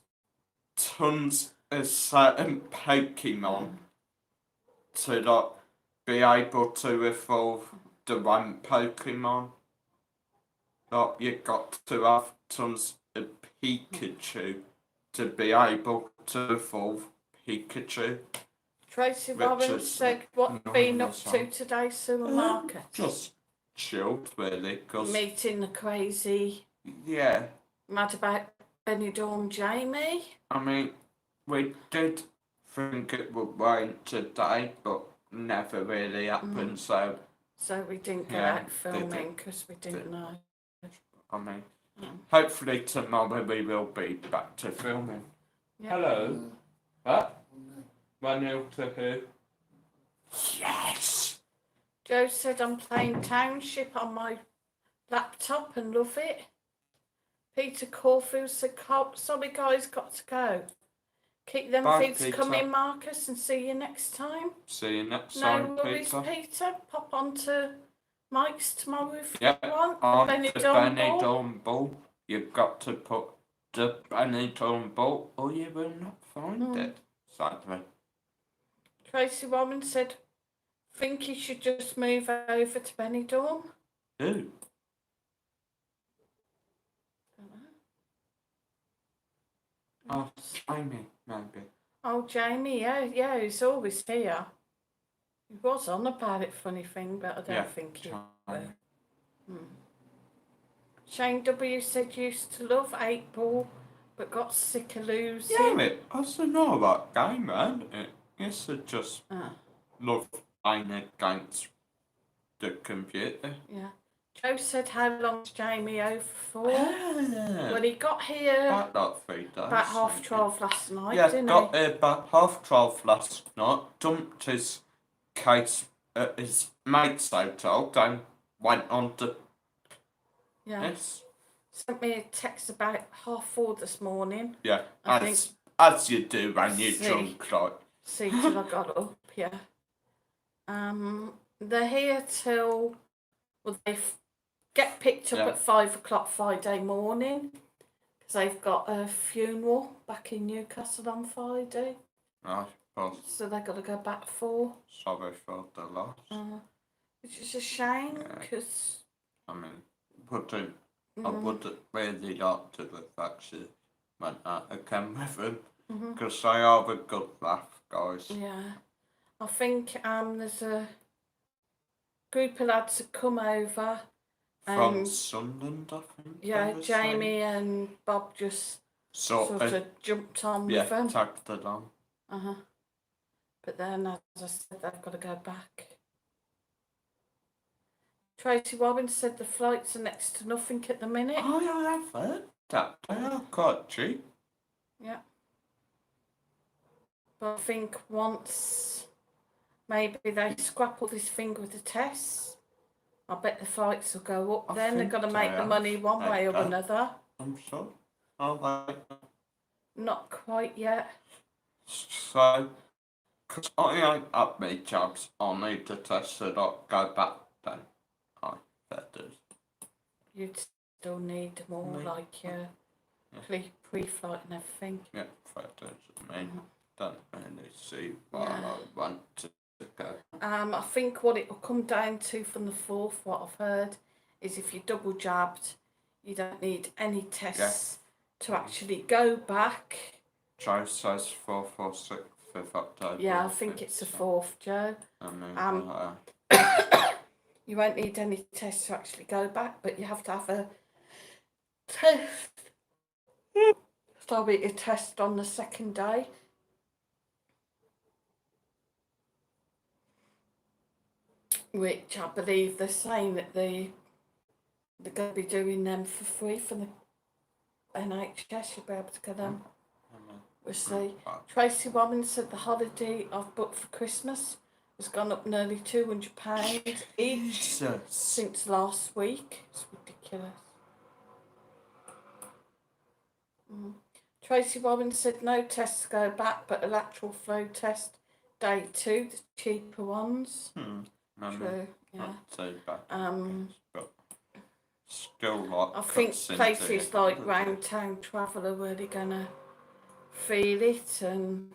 tons of certain Pokemon to like be able to evolve the one Pokemon. Like you got to have tons of Pikachu to be able to evolve Pikachu. Tracy Which Warren is said, what annoying been up as to well. today, Sue and Marcus? Just chilled really, because Meeting the crazy yeah, mad about Benidorm Jamie. I mean we did think it would rain today, but never really happened. So we didn't get Yeah, out filming because we didn't know. I mean, hopefully tomorrow we will be back to filming. Yep. Hello. What? 1-0 to who? Yes! Joe said, I'm playing Township on my laptop and love it. Peter Caulfield said, sorry guys, got to go. Keep them Bye, feeds Peter. coming, Marcus, and see you next time. See you next No time, worries, Peter. Peter. Pop on to Mike's tomorrow if Yeah, you want. on The the Benidorm Ball. Benidorm Ball. You've got to put the Benidorm Ball or you will not find it, sadly. Tracy Warren said, think you should just move over to Benidorm. Who? Oh, Jamie, maybe. Oh, Jamie, yeah, he's always here. He was on about it, funny thing, but I don't think he will. Shane W said used to love 8-ball, but got sick of losing. Yeah, mate, I don't know about game, man. Yes, I just love playing against the computer. Yeah. Joe said, how long's Jamie over for? Yeah. Well, he got here About 3 days. about 12:30 last night, Yeah, didn't got he? here about 12:30 last night, dumped his case at his mate's hotel, then went on to... Yeah. Yes. Sent me a text about 4:30 this morning. Yeah, I as you do when you're drunk, like. See till I got up, yeah. They're here till, well, they get picked up at 5 o'clock Friday morning because they've got a funeral back in Newcastle on Friday. I suppose. So they've got to go back 4. Sorry for the loss. Which is a shame because... I mean, I would really like to have actually went out again with them because they are a good laugh, guys. Yeah. I think there's a group of lads that come over. From Sunderland, I think. Yeah, Jamie and Bob just sort of jumped on with them. Yeah, tagged along. But then, as I said, they've got to go back. Tracy Warren said the flights are next to nothing at the minute. Oh, yeah, I've heard that. They are quite cheap. Yeah. But I think once maybe they scrap all this thing with the tests, I bet the flights will go up. Then they've got to make the money one way or another. I'm sure. Oh, Not quite yet. So, because I ain't up my jobs, I'll need to test it up, go back then. feathers. You'd still need more Me? like your Yeah. pre-flight and everything. Yeah, feathers. I mean, don't really see why Yeah. I want to go. I think what it will come down to from the 4th, what I've heard, is if you're double jabbed, you don't need any tests to actually go back. Joe says 4th or 6th of October. Yeah, I think it's the 4th, Joe. I mean, You won't need any tests to actually go back, but you have to have a test. Sorry, a test on the second day. Which I believe they're saying that they're going to be doing them for free from the NHS. You'll be able to get them. We'll see. Tracy Warren said the holiday I've booked for Christmas has gone up nearly £200 each since last week. It's ridiculous. Tracy Warren said no tests go back, but a lateral flow test day 2, the cheaper ones. True, yeah. Not too bad. But still, like, I think places like round town travel are really gonna feel it and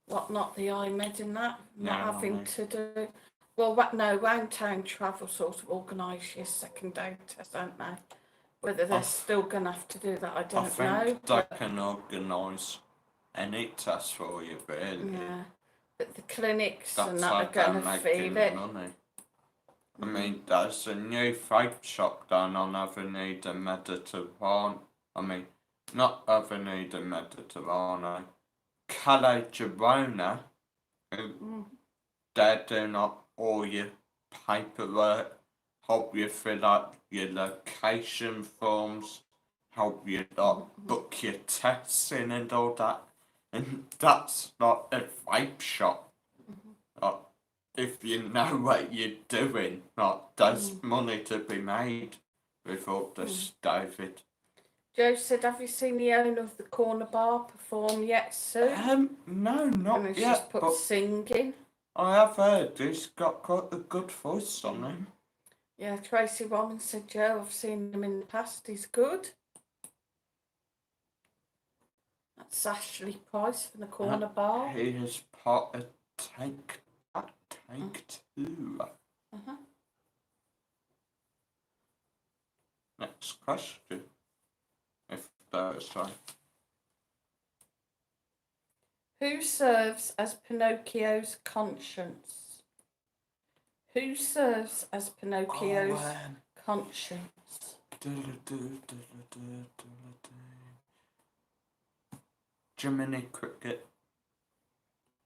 whatnot, the IMED and that, not having to do. Well, no, round town travel sort of organise your second day test, don't they? Whether they're still going to have to do that, I don't know. I think they can organise any test for you, really. Yeah, but the clinics and that are going to feel it. Money. I mean, there's a new vape shop down on Avenue de Mediterranean. I mean, not Avenue de Mediterranean. Calle Girona. They're doing up all your paperwork, help you fill out your location forms, help you book your tests in and all that. And that's not a vape shop. If you know what you're doing, there's money to be made with all this, David. Joe said, have you seen the owner of the corner bar perform yet, Sue? No, not and yet. She's put singing. I have heard he's got quite a good voice on him. Yeah, Tracy Warren said, Joe, I've seen him in the past, he's good. That's Ashley Price from the corner bar. He is part of Take 2. Next question. If there's one. Who serves as Pinocchio's conscience? Who serves as Pinocchio's conscience? Jiminy Cricket.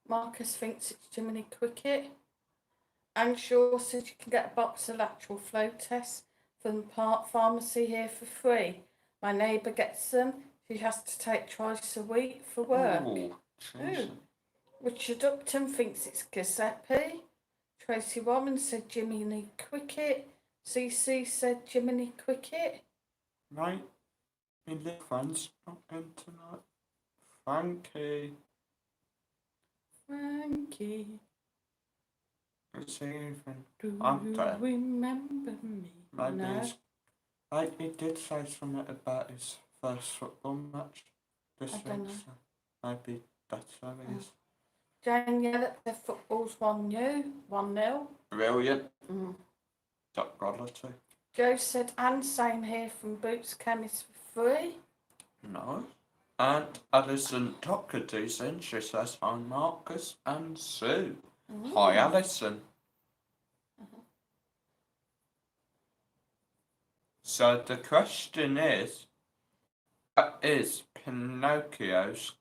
Marcus thinks it's Jiminy Cricket. Anne Shaw said you can get a box of lateral flow tests from the pharmacy here for free. My neighbour gets them. She has to take twice a week for work. Richard Upton thinks it's Giuseppe. Tracy Warren said Jiminy Cricket. CC said Jiminy Cricket. Right. My little friend's not in tonight. Frankie. Is he even? Do you remember me? Maybe No. he did say something about his first football match this week. So maybe that's how it is. Jane, yeah, the football's 1-0. Brilliant. Top quality. Joe said, and same here from Boots Chemist for free. No. And Alison Doherty's in. She says, hi Marcus and Sue. Hi Alison. So the question is, what is Pinocchio's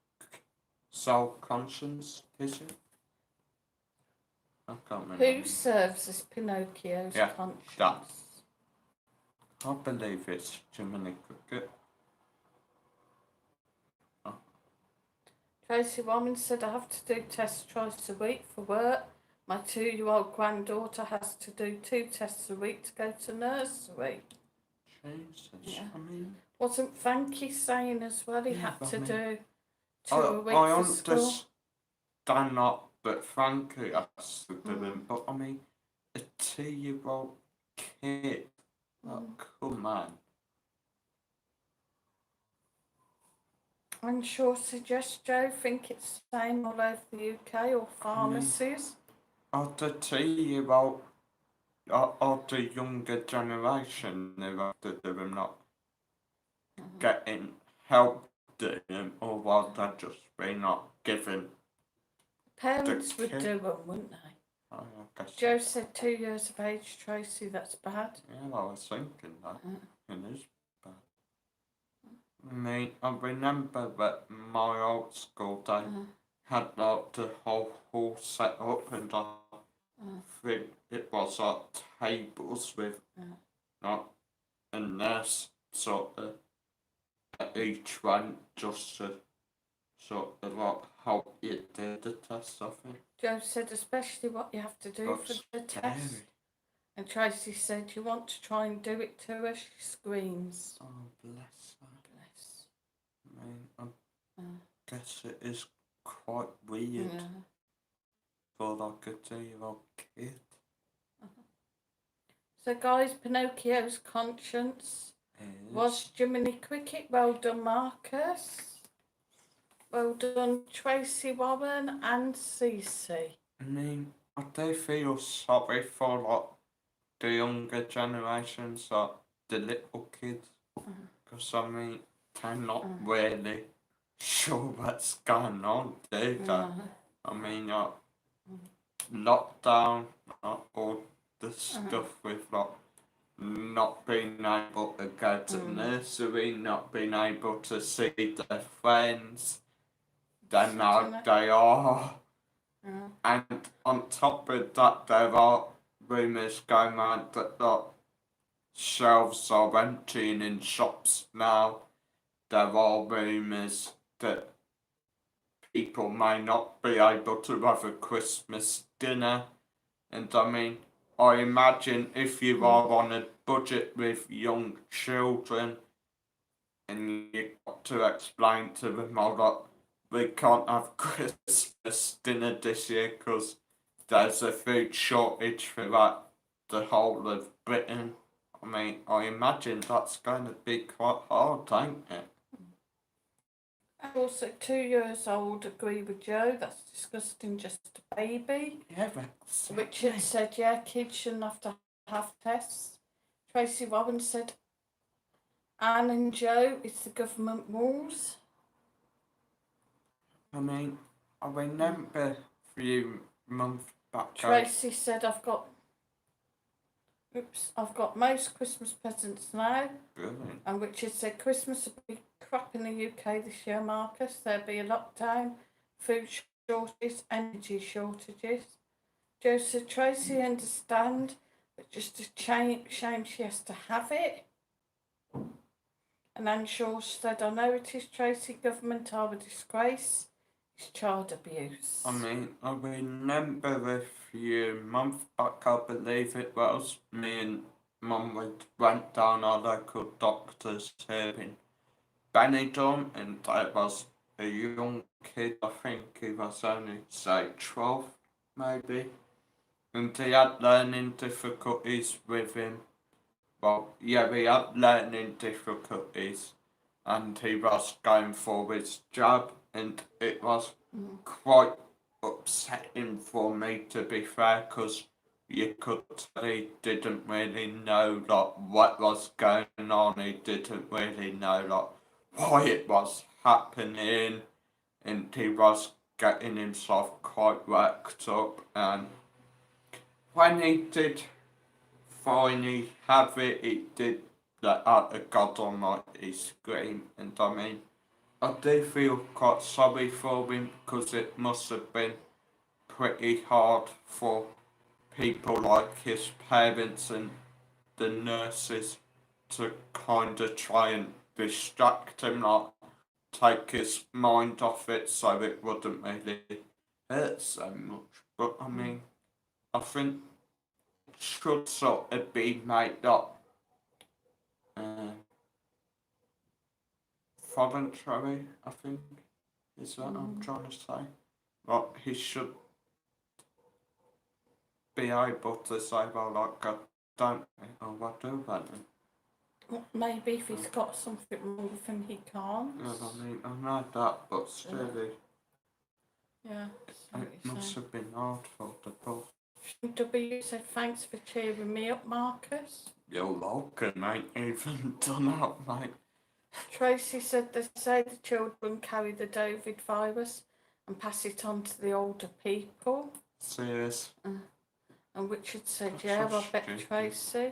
sole conscience, is it? I can't remember. Who serves as Pinocchio's conscience? That. I believe it's Jiminy Cricket. Tracy Warren said, I have to do tests twice a week for work. My 2-year-old granddaughter has to do 2 tests a week to go to nursery. Jesus, Yeah. I mean... Wasn't Frankie saying as well he had to do 2 a week I for school? understand that, but Frankie has to do them. But I mean, a 2-year-old kid. Oh, come on. I'm sure suggest Joe think it's the same all over the UK or pharmacies. I'll tell you about of the younger generation, they're after them not getting help to them, or what they're just being not given. Parents would kid. do them, wouldn't they? I guess. Joe said 2 years of age, Tracy, that's bad. Yeah, I was thinking that. It is bad. I mean, I remember that my old school they had like the whole set up, and I think it was like tables with like a nurse sort of at each one, just to sort of like help you do the test, I think. Joe said especially what you have to do That's for the scary. test. And Tracy said, you want to try and do it to her? She screams. Oh, bless her. Bless. I mean, I guess it is quite weird for like a 2-year-old kid. So guys, Pinocchio's conscience was Jiminy Cricket. Well done, Marcus. Well done, Tracy Warren and Cece. I mean, I do feel sorry for like the younger generations, like the little kids, because I mean, they're not really sure what's going on, do they? I mean, like lockdown, all the stuff with like not being able to go to nursery, not being able to see their friends. Then now they are. And on top of that, there are rumours going around that the shelves are emptying in shops now. There are rumours that people may not be able to have a Christmas dinner. And I mean, I imagine if you are on a budget with young children and you got to explain to them, oh, look, we can't have Christmas dinner this year because there's a food shortage throughout the whole of Britain. I mean, I imagine that's going to be quite hard, ain't it? Also, 2 years old, agree with Joe. That's disgusting, just a baby. Yeah, that's Richard said, yeah, kids shouldn't have to have tests. Tracy Warren said, Anne and Joe, it's the government rules. I mean, I remember a few months back. Tracy said, I've got most Christmas presents now. Brilliant. And Richard said, Christmas will be crap in the UK this year, Marcus. There'll be a lockdown, food shortages, energy shortages. Joe said, Tracy, understand, but just a shame she has to have it. And Anne Shaw said, I know it is, Tracy, government are a disgrace. It's child abuse. I mean, I remember a few months back, I believe it was, me and Mum went down our local doctor's here in Benidorm, and there was a young kid, I think he was only, say, 12, maybe, and he had learning difficulties with him. Well, yeah, he had learning difficulties, and he was going for his jab, and it was quite upsetting for me, to be fair, because you could tell he didn't really know what was going on. He didn't really know why it was happening, and he was getting himself quite worked up. And when he did finally have it, he did let out a God Almighty scream, and I mean, I do feel quite sorry for him, because it must have been pretty hard for people like his parents and the nurses to kind of try and distract him, like take his mind off it so it wouldn't really hurt so much. But I mean, I think it should sort of be made up voluntary, I think, is what I'm trying to say. Like, he should be able to say, well, like, don't they? Oh, what do they then? Well, maybe if he's got something wrong with him, he can't. Yeah, I mean, I know that, but still, Yeah. it must have been hard for the both. W said, thanks for cheering me up, Marcus. You're welcome, ain't even done up, mate. Tracy said they say the children carry the Covid virus and pass it on to the older people. Serious. And Richard said, That's yeah, so I bet stupid. Tracy.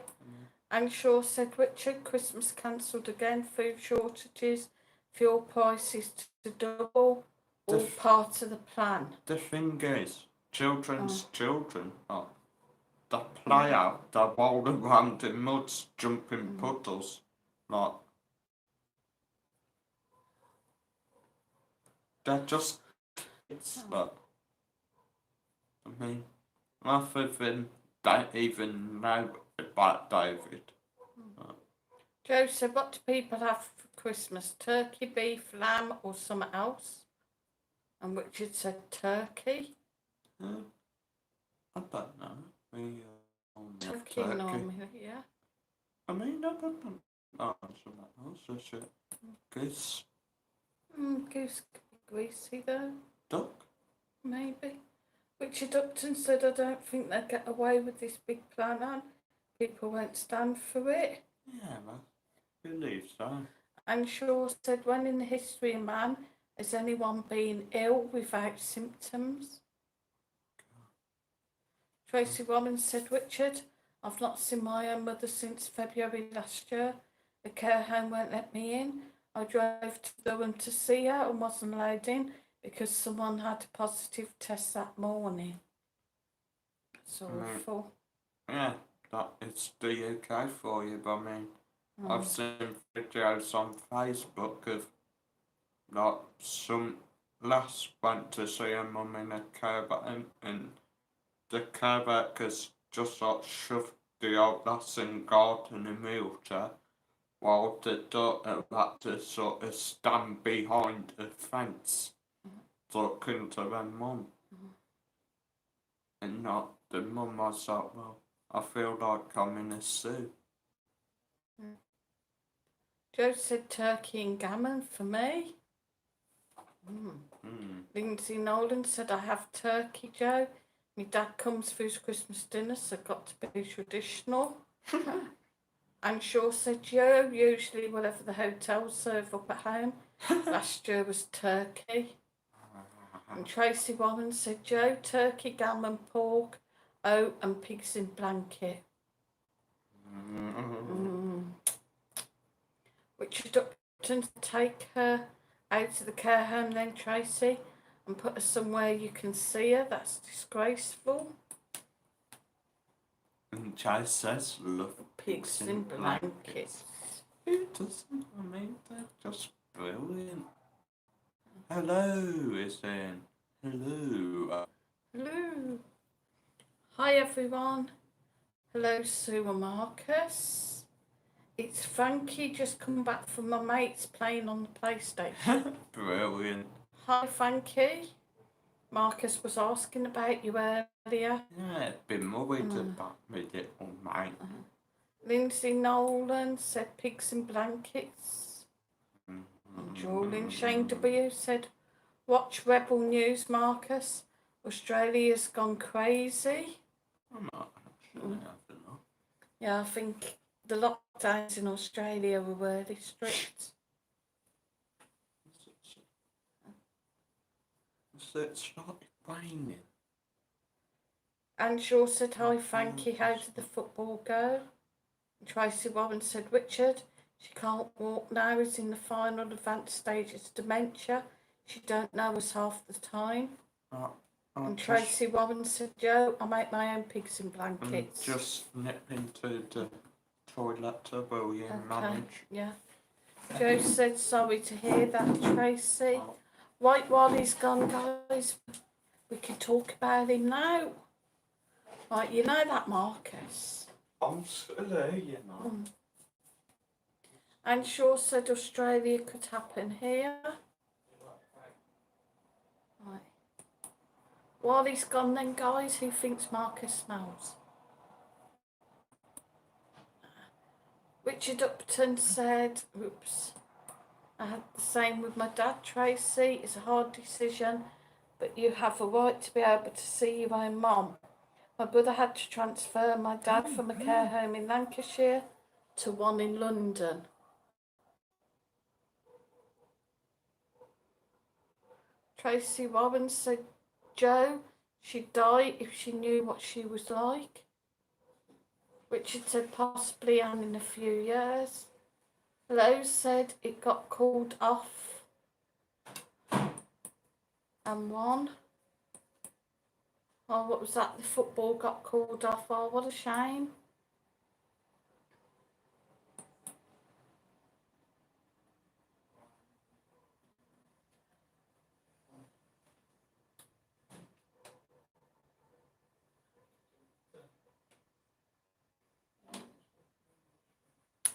And Shaw said, Richard, Christmas cancelled again, food shortages, fuel prices to double, all part of the plan. The thing is, children's children, they play out, they roll around in muds, jump in puddles, like, they're just kids, but, I mean, half of them don't even know about David. Joe said, what do people have for Christmas? Turkey, beef, lamb or something else? And Richard said, turkey. I don't know. We Turkey normally, yeah. I mean, I don't know. Oh, something else, is it? Goose. Goose could be greasy though. Duck. Maybe. Richard Upton said, I don't think they'll get away with this big plan on. People won't stand for it. Yeah, I believe so. And Shaw said, when in the history of man has anyone been ill without symptoms? Tracy Warren said, Richard, I've not seen my own mother since February last year. The care home won't let me in. I drove to Durham to see her and wasn't allowed in because someone had a positive test that morning. It's awful. Yeah, that it's the UK for you, but I mean, I've seen videos on Facebook of like some lass went to see her mum in a care van and the care workers just like shoved the old lass in the garden in a wheelchair while the daughter had to sort of stand behind a fence talking to their mum. And not the mum was like, well, I feel like I'm in a zoo. Joe said turkey and gammon for me. Lindsay Nolan said, I have turkey, Joe. My dad comes for his Christmas dinner, so got to be traditional. And Shaw said, Joe, usually whatever the hotels serve up at home. Last year was turkey. And Tracy Warren said, Joe, turkey, gammon, pork, oat and pigs in blanket. Richard Upton take her out to the care home then, Tracy, and put her somewhere you can see her. That's disgraceful. And Chase says, love Pigs in blankets. Who doesn't? I mean, they're just brilliant. Hello, is in. Hello. Hello. Hi everyone. Hello Sue and Marcus. It's Frankie, just come back from my mates playing on the PlayStation. Brilliant. Hi Frankie. Marcus was asking about you earlier. Yeah, been worried about me little mate. Lindsay Nolan said pigs in blankets. And Julian Shane W said, watch Rebel News, Marcus. Australia's gone crazy. I'm not actually, I don't know. Yeah, I think the lockdowns in Australia were really strict. It started raining. And Shaw said, hi Frankie, how did the football go? And Tracy Warren said, Richard, she can't walk now, is in the final advanced stages of dementia. She don't know us half the time. And Tracy Warren said, Joe, I make my own pigs in blankets. Just nip into the toilet, will you manage? Yeah. Joe said, sorry to hear that, Tracy. Right, while he's gone, guys, we can talk about him now. Right, you know that, Marcus? I'm still here, you know. And Shaw said Australia could happen here. Right. While he's gone then, guys, who thinks Marcus smells? Richard Upton said, oops, I had the same with my dad, Tracy. It's a hard decision, but you have a right to be able to see your own mum. My brother had to transfer my dad from a care home in Lancashire to one in London. Tracy Warren said, Joe, she'd die if she knew what she was like. Richard said, possibly Anne in a few years. Lowe said it got called off and won. Oh, what was that? The football got called off. Oh, what a shame.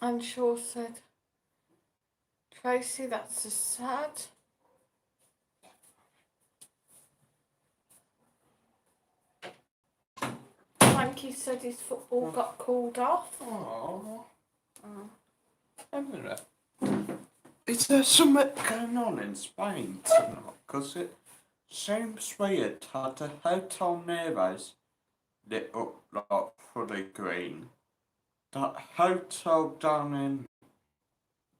And Shaw said, Tracy, that's a sad. Frankie said his football got called off. Oh. A minute. Is there something going on in Spain tonight? Because it seems weird how the hotel near us lit up like fully green. That hotel down in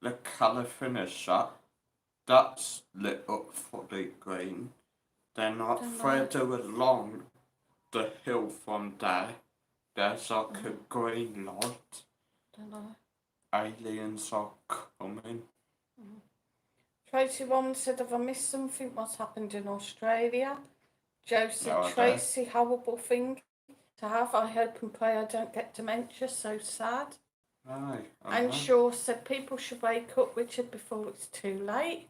the California shop, that's lit up fully green. Then like further along the hill from there, there's like a green light. Dunno. Aliens are coming. Tracy Woman said, have I missed something? What's happened in Australia? Joe said, No, Tracy, horrible thing to have. I hope and pray I don't get dementia, so sad. Aye, And Shaw said, people should wake up, Richard, before it's too late.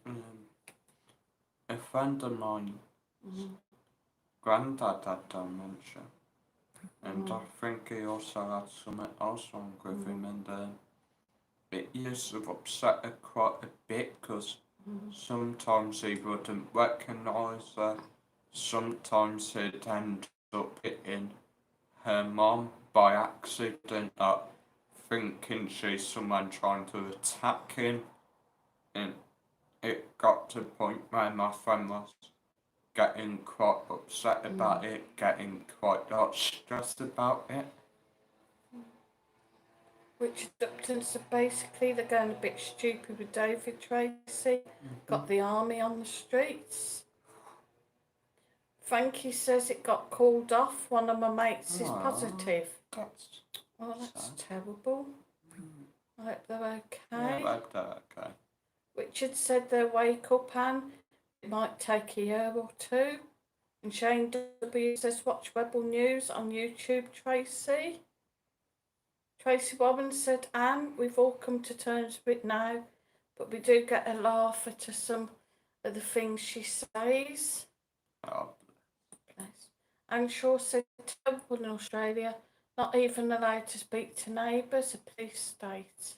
a friend of mine, granddad had dementia, and I think he also had something else wrong with him, and it used to upset her quite a bit because sometimes he wouldn't recognise her, sometimes he'd end up hitting her mum by accident, thinking she's someone trying to attack him, and it got to the point where my friend was getting quite upset about it, getting quite stressed about it. Richard Upton said, basically, they're going a bit stupid with David Tracy. Got the army on the streets. Frankie says it got called off. One of my mates is positive. That's terrible. I hope they're okay. Yeah, I hope they're okay. Richard said they'll wake up, Anne. It might take a year or two. And Shane W says, watch Rebel News on YouTube, Tracy. Tracy Warren said, Anne, we've all come to terms with it now, but we do get a laugh at some of the things she says. Oh, Bless. And Shaw said, terrible in Australia, not even allowed to speak to neighbours, a police state.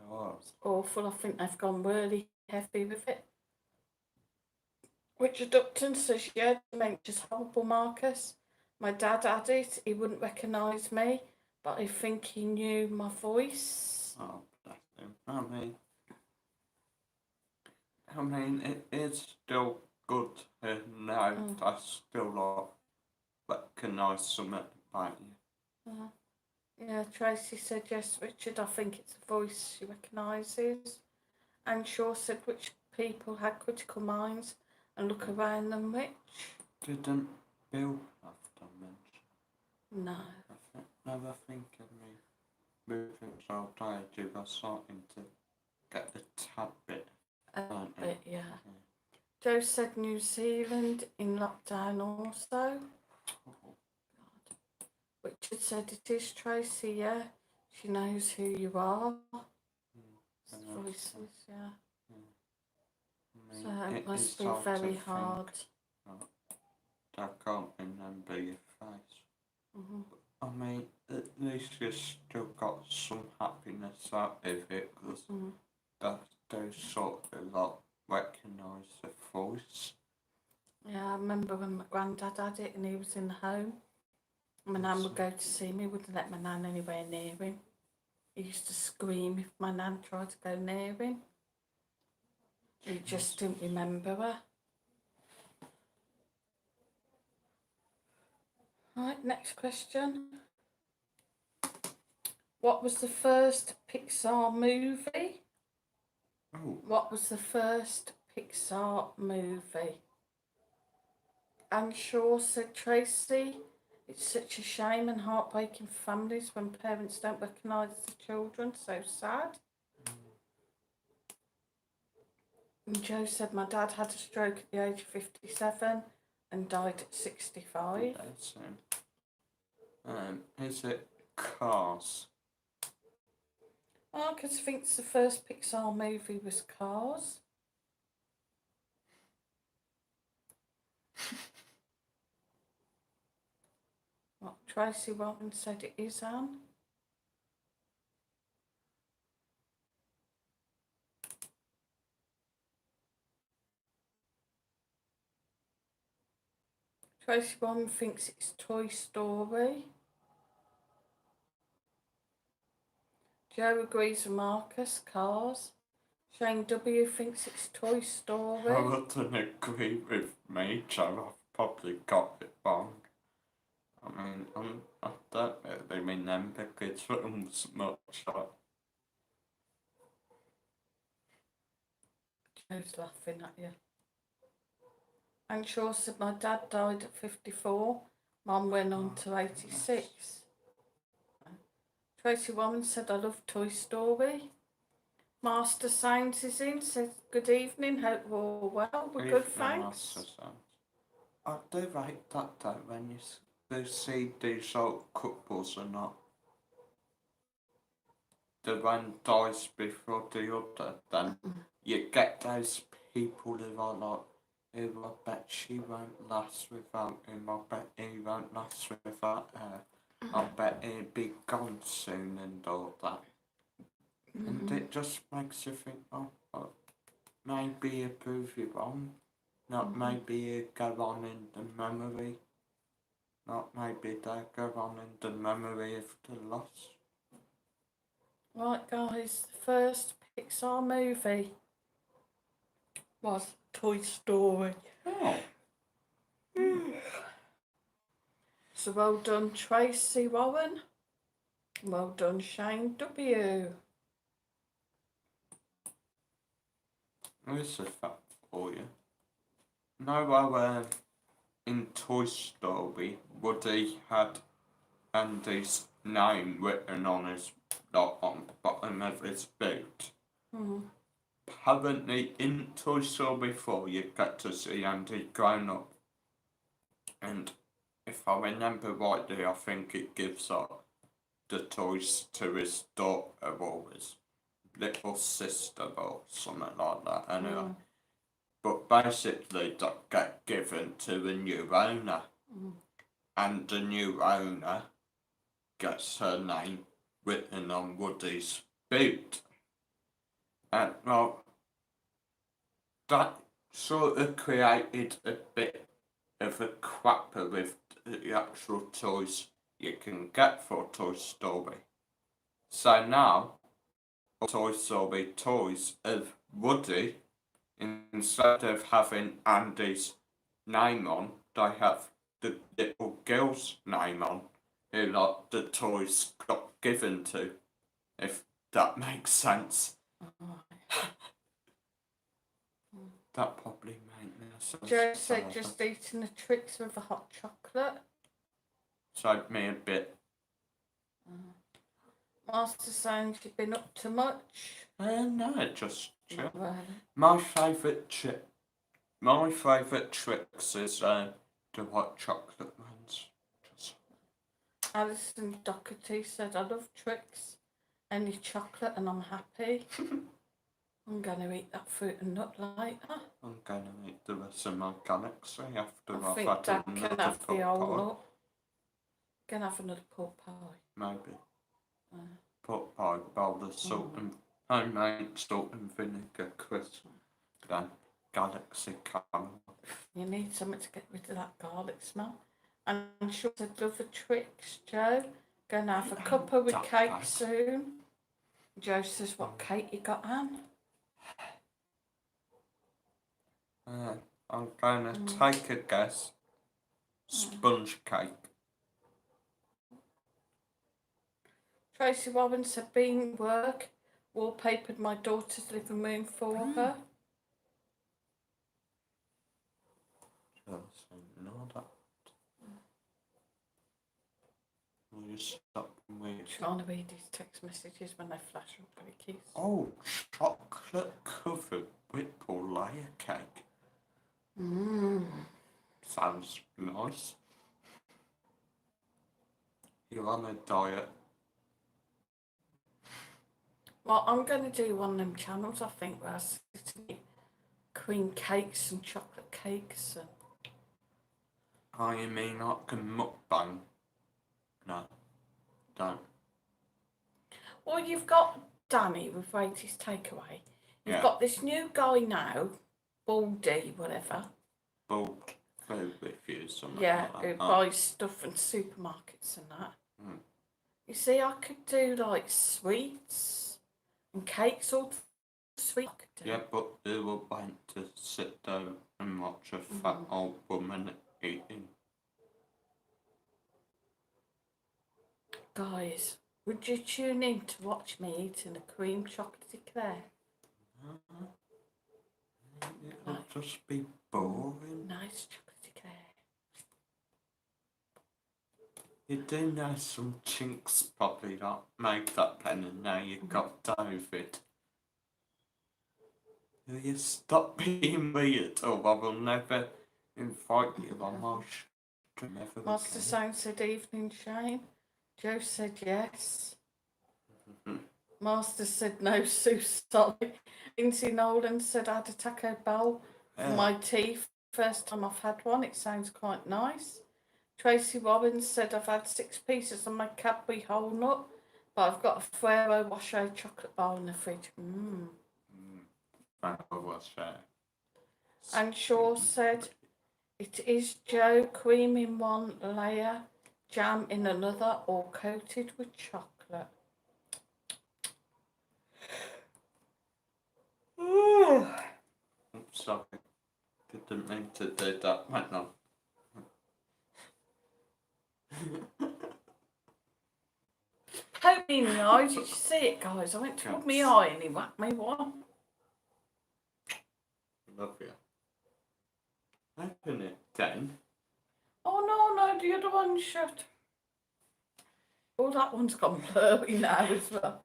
God. Awful. I think they've gone really heavy with it. Richard Upton says, yeah, dementia's horrible, Marcus. My dad had it. He wouldn't recognise me, but I think he knew my voice. Oh, bless him. I mean, it is still good to know I still recognise something about you. Yeah, Tracy said, yes, Richard, I think it's a voice she recognises. And Shaw said, which people had critical minds and look around them rich. Didn't Bill have dementia? No. I think of me moving so tired, you were starting to get a tad bit. Yeah. Joe said New Zealand in lockdown also. Richard said it is Tracy, yeah. She knows who you are. Voices, yeah. So it must be very hard. I can't remember your face. I mean, at least you still got some happiness out of it, because those sort of recognise the voice. Yeah, I remember when my granddad had it and he was in the home. My nan would go to see me, wouldn't let my nan anywhere near him. He used to scream if my nan tried to go near him. He just didn't remember her. Right, next question. What was the first Pixar movie? Oh, What was the first Pixar movie? Anne Shaw said, Tracy, it's such a shame and heartbreaking for families when parents don't recognise the children. So sad. And Joe said, my dad had a stroke at the age of 57 and died at 65. that's is it Cars? Oh, because I think the first Pixar movie was Cars. What Tracy Robin said it is, Anne. Tracy Robin thinks it's Toy Story. Joe agrees with Marcus, Cars. Shane W thinks it's Toy Story. I wouldn't agree with me, Joe. I've probably got it wrong. I mean, I don't really remember kids' films much. Joe's laughing at you. And Shaw said, my dad died at 54. Mum went on to 86. Tracy Woman said, I love Toy Story. Master Sounds is in, says, good evening, hope we're all well. We're good, thanks. I do like that though, when you see these old couples and that. The one dies before the other, then you get those people who are like, oh, I bet she won't last without him, I bet he won't last without her, I bet he'll be gone soon and all that. And it just makes you think, oh, maybe you prove you wrong, not maybe you go on in the memory, not maybe they go on in the memory of the loss. Right, guys, the first Pixar movie was Toy Story. Oh. So well done, Tracy Warren. Well done, Shane W. Here's a fact for you. Know how in Toy Story, Woody had Andy's name written on his, like, on the bottom of his boot? Apparently, in Toy Story 4, you get to see Andy grown up. And if I remember rightly, I think it gives the toys to his daughter or his little sister or something like that. Anyway. But basically, they get given to a new owner. And the new owner gets her name written on Woody's boot. And, well, that sort of created a bit of a crapper with the actual toys you can get for Toy Story. So now, Toy Story toys of Woody, instead of having Andy's name on, they have the little girl's name on, who like the toys got given to, if that makes sense. That probably made no sense. Joe said just eating the Trix with a hot chocolate. Showed me a bit. Master Sounds, you've been up to much? No, just chill. Really? My favourite Trix is the hot chocolate ones. Just... Alison Doherty said, I love Trix. Any chocolate and I'm happy. I'm going to eat that fruit and nut later. I'm going to eat the rest of my galaxy after I I've think had Dad another can have the pot whole pie. lot. Can have another pot pie. Maybe. Pot pie, bowl of salt and homemade salt and vinegar crisp. Then galaxy caramel. You need something to get rid of that garlic smell. And I'm sure I'd love a Trix, Joe. Gonna have a cuppa with cake soon. Joe says, what cake you got, Anne? I'm going to take a guess. Sponge cake. Tracy Robbins said, been work, wallpapered my daughter's living room for her. No, that. Will you stop with? Trying to read his text messages when they flash up at keys. Oh, chocolate covered whipple layer cake. Sounds nice. You're on a diet. Well, I'm going to do one of them channels, I think, where I sit and eat cream cakes and chocolate cakes. And... Oh, you mean like a mukbang? No, don't. Well, you've got Danny with Raity's Takeaway. You've got this new guy now, Baldy, whatever. Bulk food reviews, something Yeah, like that. who buys stuff from supermarkets and that. You see, I could do like sweets and cakes, all sweet. Yeah, but they were meant to sit down and watch a fat old woman eating. Guys, would you tune in to watch me eating a cream chocolate eclair? It'll just be boring. Nice chocolate eclair. You do know some chinks probably that make that pen, and now you've got David. Will you stop being weird, or I will never invite you on my show. Master Sang said, evening, Shane. Joe said yes. Master said no, Sue, sorry. Lindsay Nolan said I had a Taco Bell for my tea. First time I've had one. It sounds quite nice. Tracy Robbins said I've had 6 pieces of my Cadbury whole nut, but I've got a Ferrero Rocher chocolate bar in the fridge. And Shaw said it is Joe, cream in one layer, jam in another, or coated with chocolate. Oops, sorry. Didn't mean to do that right now. Poke me in the eye. Did you see it, guys? I went to put my eye and he whacked me one. Love you. Open it then. Oh no, the other one's shut. Oh, that one's gone blurry now as well.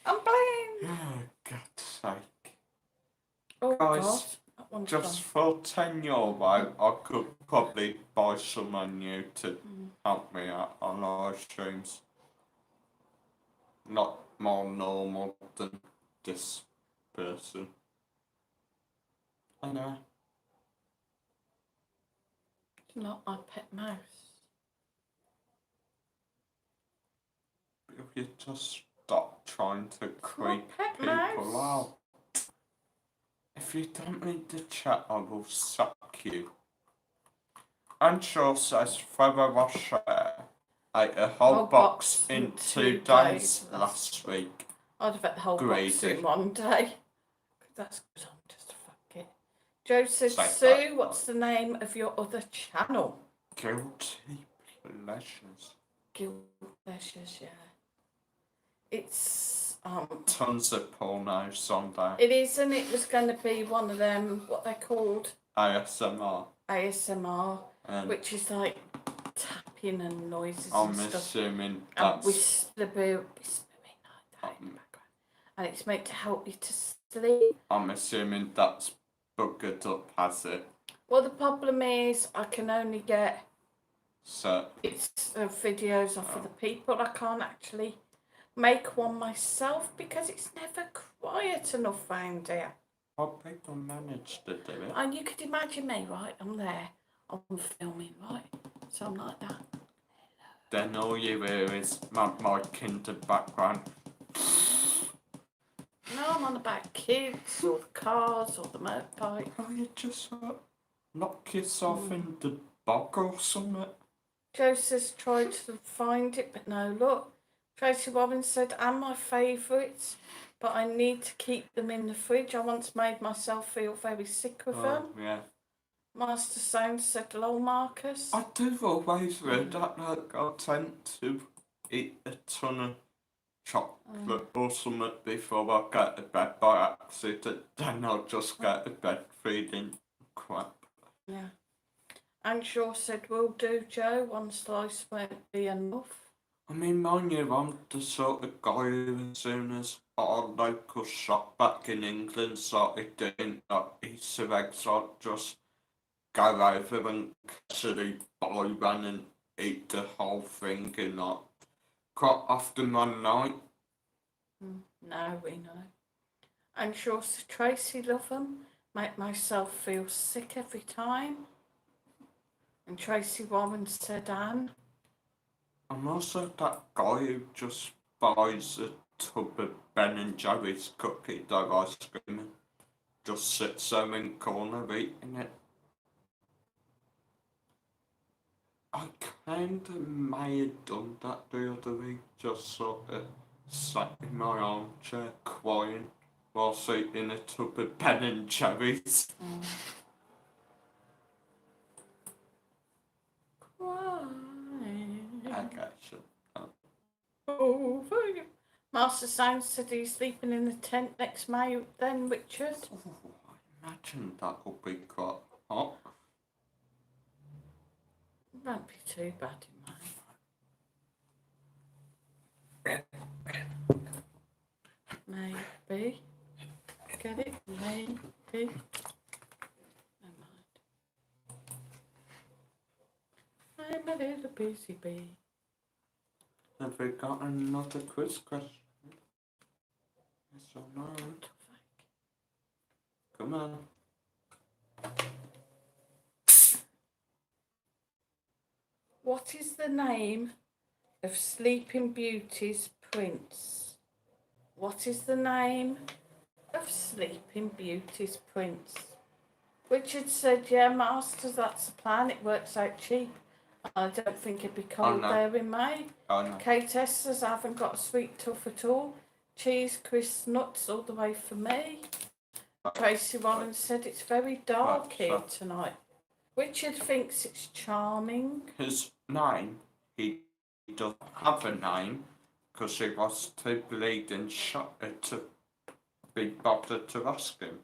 I'm playing. Oh, God's sake. Oh, guys, God. That one's just gone. for €10, I could probably buy someone new to help me out on live streams. Not more normal than this person. I know. It's not my pet mouse. If you just stop trying to creep people out. If you don't read the chat, I will suck you. And Shaw says Ferrero Rocher ate a whole box in 2 days last week. I'd have ate the whole box in one day. That's good. I'm just a fuck it. Joe says, Sue, what's the name of your other channel? Guilty Pleasures. Guilty Pleasures, yeah. It's tons of pornos on there. It is, and it was going to be one of them, what they're called? ASMR. ASMR, which is like tapping and noises I'm and stuff. assuming and that's... whispering like that in the background. And it's meant to help you to sleep. I'm assuming that's buggered up, has it? Well, the problem is I can only get it's videos off of the people. I can't actually make one myself because it's never quiet enough round here. Well, people manage to do it. And you could imagine me, right? I'm there, I'm filming, right? So I'm like that. Then all you hear is my mic in the background. No, I'm on about kids or the cars or the motorbike. Oh, you just knock yourself in the bog or something. Joseph's tried to find it, but no luck. Tracy Warren said, and my favourites, but I need to keep them in the fridge. I once made myself feel very sick with them. Yeah. Master Sound said, lol, Marcus. I do always read that, like, I tend to eat a ton of chocolate or something before I get to bed by accident, then I'll just get to bed feeling crap. Yeah. And Shaw said, will do, Joe. One slice won't be enough. I mean, mind you, I'm the sort of guy who, as soon as our local shop back in England started doing like Easter eggs, I'd just go over and actually buy one and eat the whole thing in like quite often one night. No, we know. And Shaw said, Tracy, love them. Make myself feel sick every time. And Tracy Warren said, Anne. I'm also that guy who just buys a tub of Ben and Jerry's cookie dough ice cream and just sits there in the corner eating it. I kind of may have done that the other week, just sort of sat in my armchair crying whilst eating a tub of Ben and Jerry's. Okay, sure. Oh, Master Sound said he's sleeping in the tent next May then, Richard. Oh, I imagine that will be quite hot. It won't be too bad in May. Maybe. Get it? Maybe. Never mind. I'm a little busy bee. Have we got another quiz question? Yes or no? Come on. What is the name of Sleeping Beauty's prince? What is the name of Sleeping Beauty's prince? Richard said, yeah, Masters, that's the plan. It works out cheap. I don't think it'd be cold there in May. Oh no. Kate S says, I haven't got a sweet tooth at all. Cheese, crisp, nuts all the way for me. Tracy Warren said, it's very dark here tonight. Richard thinks it's charming. His name, he doesn't have a name because he was too bleeding shot to be bothered to ask him.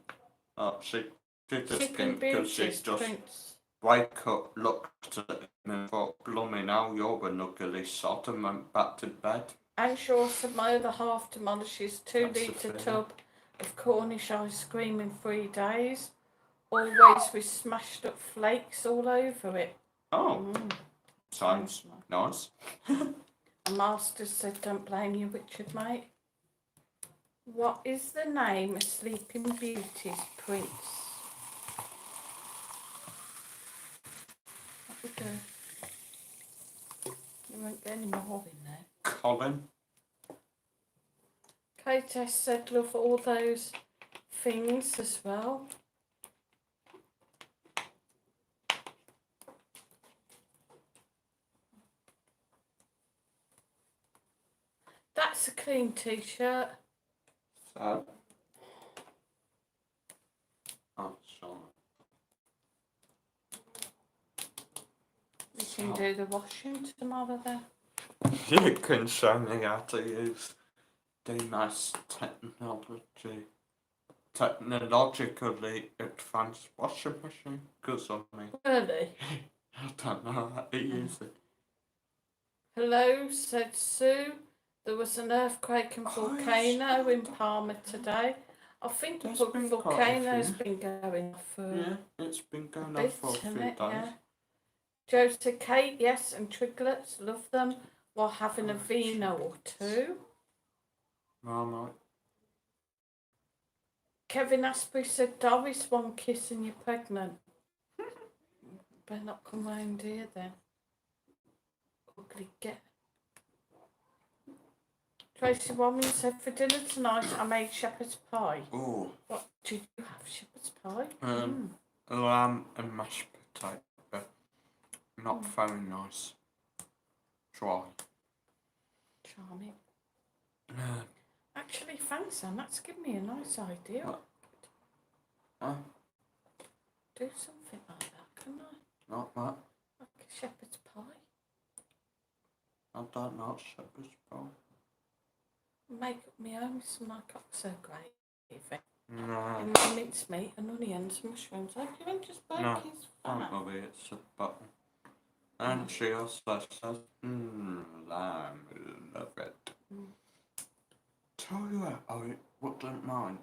She did ask him because she just wake up, looked at him and thought, blooming hell, you're an ugly sod, and went back to bed. And Shaw said, my other half demolishes 2 litre tub of Cornish ice cream in 3 days, always with smashed up flakes all over it. Oh, sounds nice. And Masters said, don't blame you, Richard, mate. What is the name of Sleeping Beauty's prince? What we do? You won't get any more in there. Colin. Kate S said, love all those things as well. That's a clean t-shirt. So. Oh, sorry. You can do the washing tomorrow then. You can show me how to use the nice technologically advanced washing machine. Because I mean, Really? I don't know how to use it. Hello, said Sue. There was an earthquake and volcano in Palma today. I think the volcano's been going off for it's been going off for a few days. Yeah. Joe said, Kate, yes, and Triglets, love them, while having a vino or two. Right. Kevin Asprey said, Doris, one kiss and you're pregnant. Better not come round here then. Ugly get. Tracy Warren said, for dinner tonight I made shepherd's pie. Oh. What did you have, shepherd's pie? Lamb and mashed potato. Not very nice. Try. Charming. Actually, thanks, Sam. That's given me a nice idea. What? Huh? Do something like that, couldn't I? Not that. Like a shepherd's pie. I don't know shepherd's pie. Make up my own with some like oxo gravy. No. And my mincemeat and onions, mushrooms. Like you want just bake No, his don't fat. worry, it's a button. And she also says, I love it. Tell you what, I wouldn't mind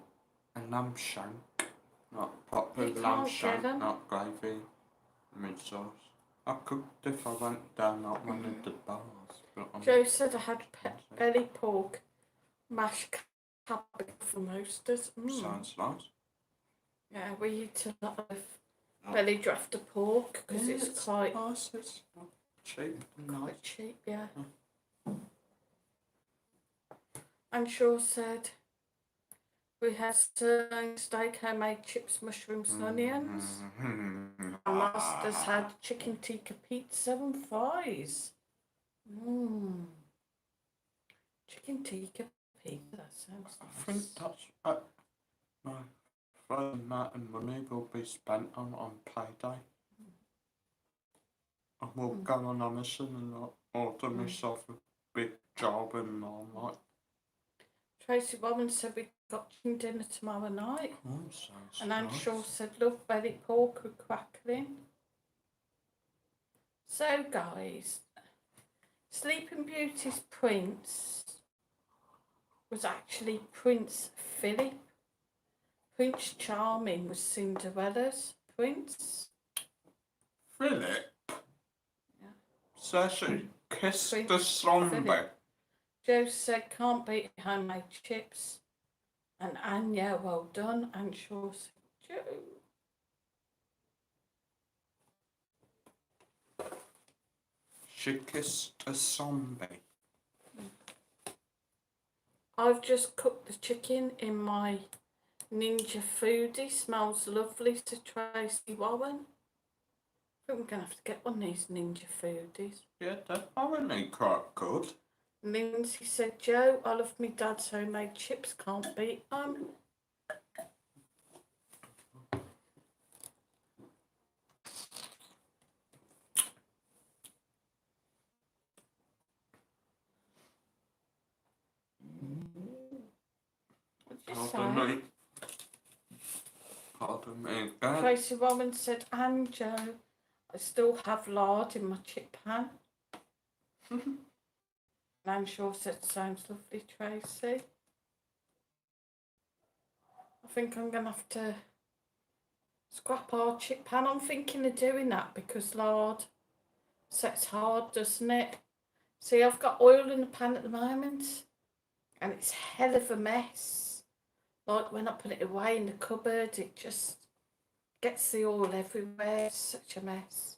a lamb shank. Not proper You lamb can't shank, get 'em. not gravy, mint sauce. I cooked if I went down at one of the bars. But Joe said I had belly pork, mashed cabbage from roasters. sounds nice. Yeah, we eat a lot of belly draft of pork because Yeah, it's quite nice, it's not cheap. quite cheap, yeah. And Shaw said we had sirloin steak, homemade chips, mushrooms and onions. And Masters had chicken tikka pizza and fries. Chicken tikka pizza, that sounds I nice. think that's my Friday night and money will be spent on payday. I will go on Amazon and order myself a big job and all that. Tracy Warren said we got chicken dinner tomorrow night. Oh, sounds And Anne nice. Shaw said love belly pork with crackling. So guys, Sleeping Beauty's prince was actually Prince Philip. Prince Charming was Cinderella's prince. Philip? Yeah. So she kissed the Prince zombie. Philip. Joe said can't beat homemade chips. And Anne, yeah, well done. And Shaw said Joe. She kissed a zombie. I've just cooked the chicken in my Ninja Foodie. Smells lovely, to Tracy Warren. I think we're going to have to get one of these Ninja Foodies. Yeah, they're apparently quite good. Lindsay said, Joe, I love me dad's homemade chips, can't beat them. What'd you Pardon say? me. Pardon me again. Tracy Warren said, and Joe, I still have lard in my chip pan. Nan Shaw said, sounds lovely, Tracy. I think I'm going to have to scrap our chip pan. I'm thinking of doing that because lard sets hard, doesn't it? See, I've got oil in the pan at the moment and it's hell of a mess. Like when I put it away in the cupboard, it just gets the oil everywhere. It's such a mess.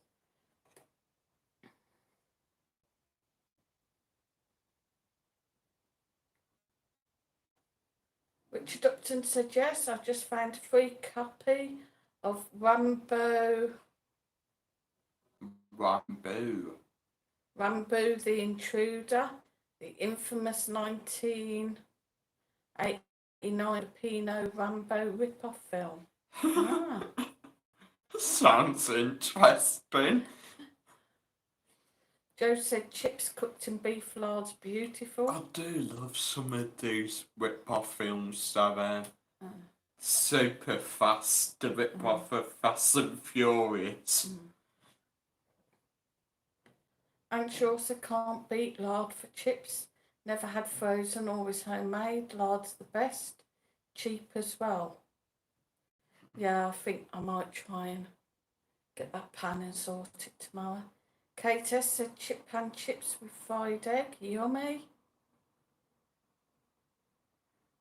Richard Upton said, yes, I've just found a free copy of Rambo the Intruder, the infamous 1989 Filipino Rambo rip-off film. Sounds interesting. Joe said chips cooked in beef lard's beautiful. I do love some of these rip-off films that are super fast, the rip-off of Fast and Furious. And she also can't beat lard for chips. Never had frozen, always homemade. Lard's the best. Cheap as well. Yeah, I think I might try and get that pan and sort it tomorrow. Kate S said chip pan chips with fried egg. Yummy.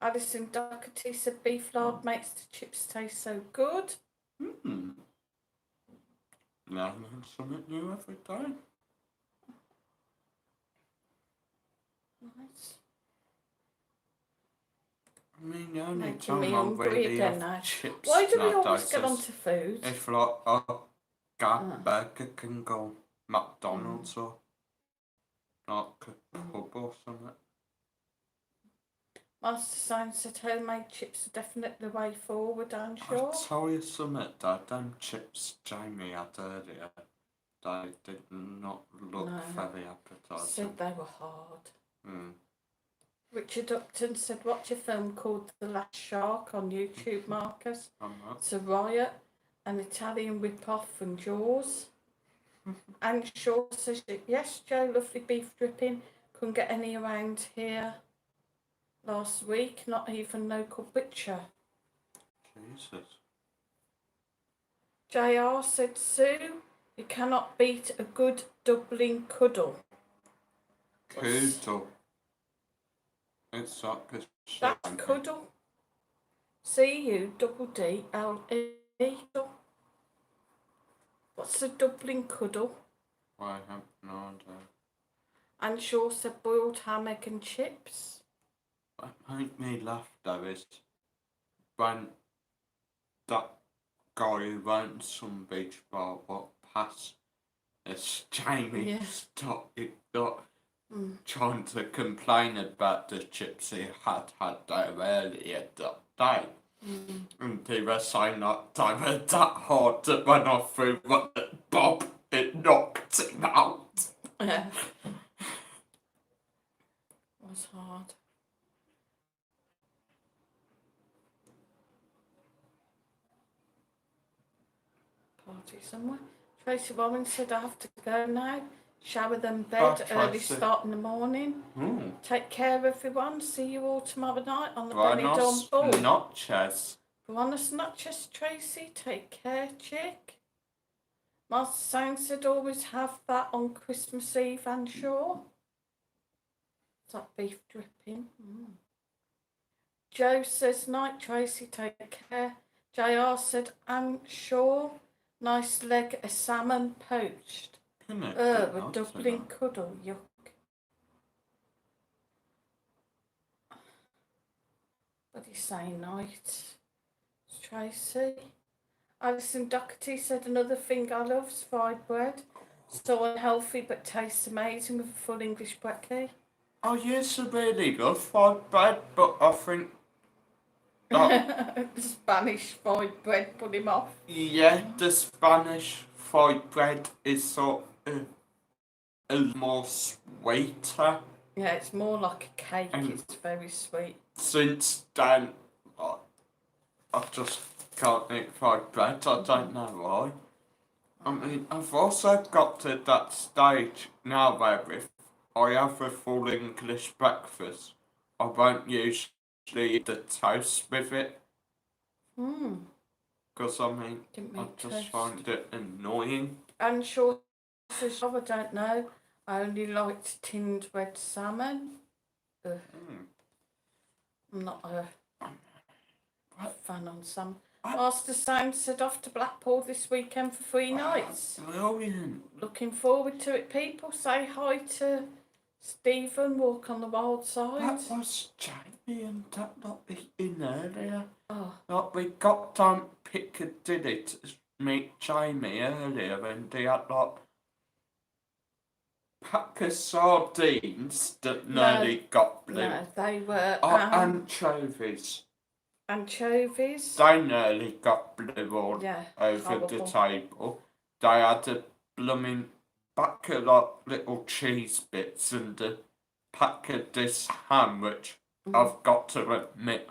Alison Doherty said beef lard makes the chips taste so good. Now learn something new every day. Nice. I mean, the only Making time me I hungry really again have now. chips Why do we always nowadays get is onto food? if like a Burger King or McDonald's or like a pub or something. Master Sign said homemade chips are definitely the way forward, I'm I'll sure. tell you something, Dad. Them chips Jamie had earlier, they did not look No. very appetizing. Said they were hard. Mm. Richard Upton said, watch a film called The Last Shark on YouTube, Marcus. It's a riot, an Italian rip-off from Jaws. And Shaw says, yes, Joe, lovely beef dripping. Couldn't get any around here last week, not even local butcher. Jesus. JR said, Sue, you cannot beat a good Dublin cuddle. Cuddle. It's like a That's cuddle. CUDDLE. What's a Dublin cuddle? I have no idea. And Shaw said boiled ham, egg and chips. What made me laugh though is when that guy who owns some beach bar walked past as Jamie started trying to complain about the chips he had there earlier that day. And he was saying that they were that hard that when I threw one at Bob, it knocked him out. Yeah. It was hard. Party somewhere. Tracy Warren said I have to go now. Shower them bed, early start in the morning. Take care everyone. See you all tomorrow night on the Benidorm ball. Noches. Buenas noches, Tracy. Take care, chick. Master Sound said always have that on Christmas Eve, and sure. Is that beef dripping? Joe says night, Tracy. Take care. JR said, and sure. Nice leg of salmon poached. With Dublin cuddle, yuck. What do you say, night? Tracy. Alison Doherty said another thing I love is fried bread. So unhealthy but tastes amazing with a full English brekkie. I used to really love fried bread, but I think the Spanish fried bread put him off. Yeah, the Spanish fried bread is sort of a more sweeter. Yeah, it's more like a cake. It's very sweet. Since then, I just can't eat fried bread. I don't know why. I mean, I've also got to that stage now where if I have a full English breakfast, I won't usually eat the toast with it. Because, I mean, I just find it annoying. And sure says, I don't know. I only liked tinned red salmon. I'm not a fan on salmon. Master Sound said off to Blackpool this weekend for 3 nights. Brilliant. Looking forward to it, people. Say hi to Stephen, walk on the wild side. That was Jamie and that not in earlier. Oh. Like we got down Piccadilly to meet Jamie earlier and they had like pack of sardines that nearly got blue. No, they were anchovies. Anchovies? They nearly got blue all over the table. They had a blooming pack of like little cheese bits and a pack of this ham, which I've got to admit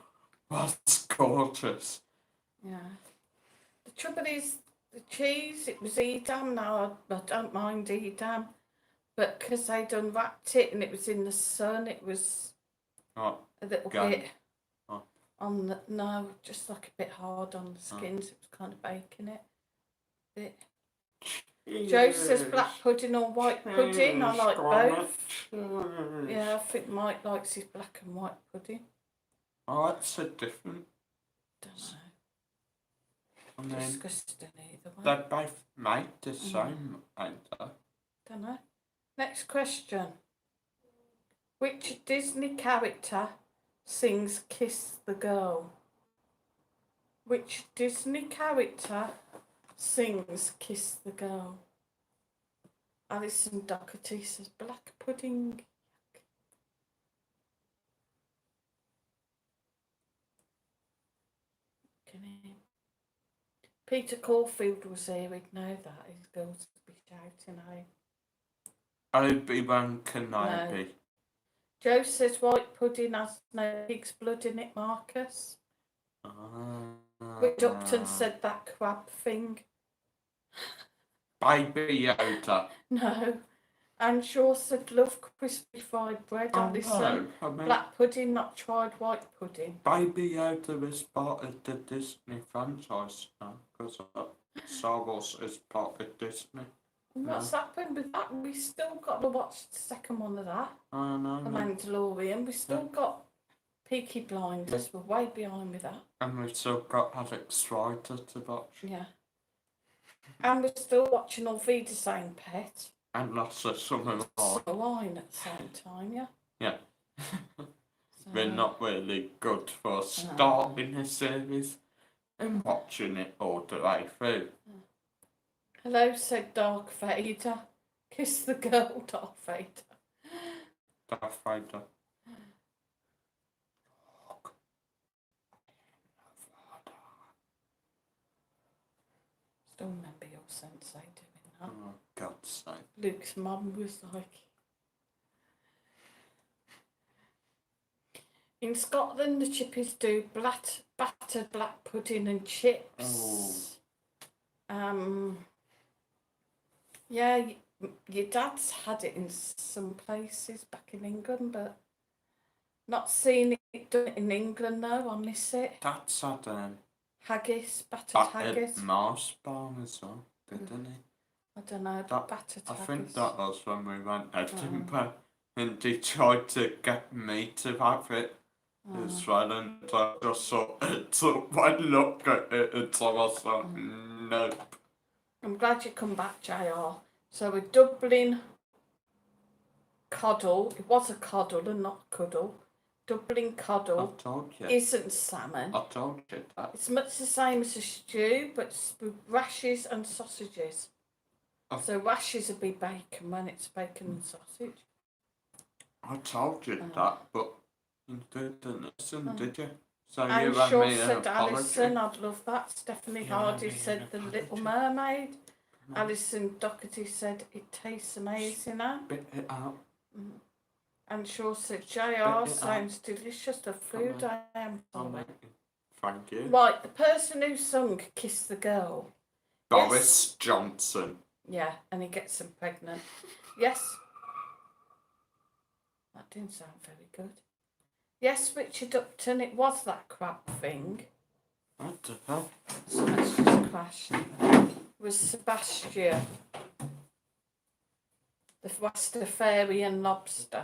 was gorgeous. Yeah. The trouble is, the cheese, it was Edam now. I don't mind Edam. But because they'd unwrapped it and it was in the sun, it was a little bit on the, just like a bit hard on the skins. It was kind of baking it a bit. Joe says black pudding or white pudding. I like both. Yeah, I think Mike likes his black and white pudding. Oh, that's a different. Don't know. Disgusting either way. They're both made the same, ain't they? Don't know. Next question. Which Disney character sings Kiss the Girl? Which Disney character sings Kiss the Girl? Alison Doherty says black pudding. at him. Peter Caulfield was here, he'd know that. His girls would be shouting out. Obi-Wan Kenobi. Joe says white pudding has no pig's blood in it, Marcus. Which Upton said that crab thing. Baby Yoda. No. And Shaw said love crispy fried bread. Alison. No, I mean, Black pudding, not tried white pudding. Baby Yoda is part of the Disney franchise now, because Star Wars is part of Disney. What's happened with that? We still got to watch the second one of that. I know. The Mandalorian. We still got Peaky Blinders. We're way behind with that. And we've still got Alex Rider to watch. Yeah. And we're still watching All Vida Same Pet. And lots of Summer Wine at the same time, yeah. Yeah. So, We're not really good for starting a series and watching it all the way through. Hello, said Dark Vader. Kiss the girl, Dark Vader. Darth Vader. Still remember your sensei doing that. Oh, God's sake. Luke's mum was like... In Scotland, the chippies do battered black pudding and chips. Oh. Yeah, your dad's had it in some places back in England, but not seen it done in England though. I miss it. Dad's had Haggis, battered haggis. Mars bar as well, didn't he? I don't know, That, battered I haggis. think that was when we went to Edinburgh and he tried to get me to have it as well, and I just sort of took one look at it and so I was like, nope. I'm glad you come back, JR. So a Dublin coddle, it was a coddle and not cuddle. Dublin coddle I told you. isn't salmon. I told you that. It's much the same as a stew, but it's with rashes and sausages. So rashes would be bacon when it's bacon and sausage. I told you that, but you didn't listen, did you? So I'm you sure me an said apology. Alison, I'd love that. Stephanie Hardy said The Little Mermaid. Alison Doherty said it tastes amazing now. Bit it out. And Shaw said JR sounds delicious. The food I am sorry. Thank you. Right, the person who sung Kiss the Girl. Boris Johnson. Yeah, and he gets them pregnant. Yes. That didn't sound very good. Yes, Richard Upton, it was that crab thing. What the hell? So let's just crash. It was Sebastian. The Westphalian lobster.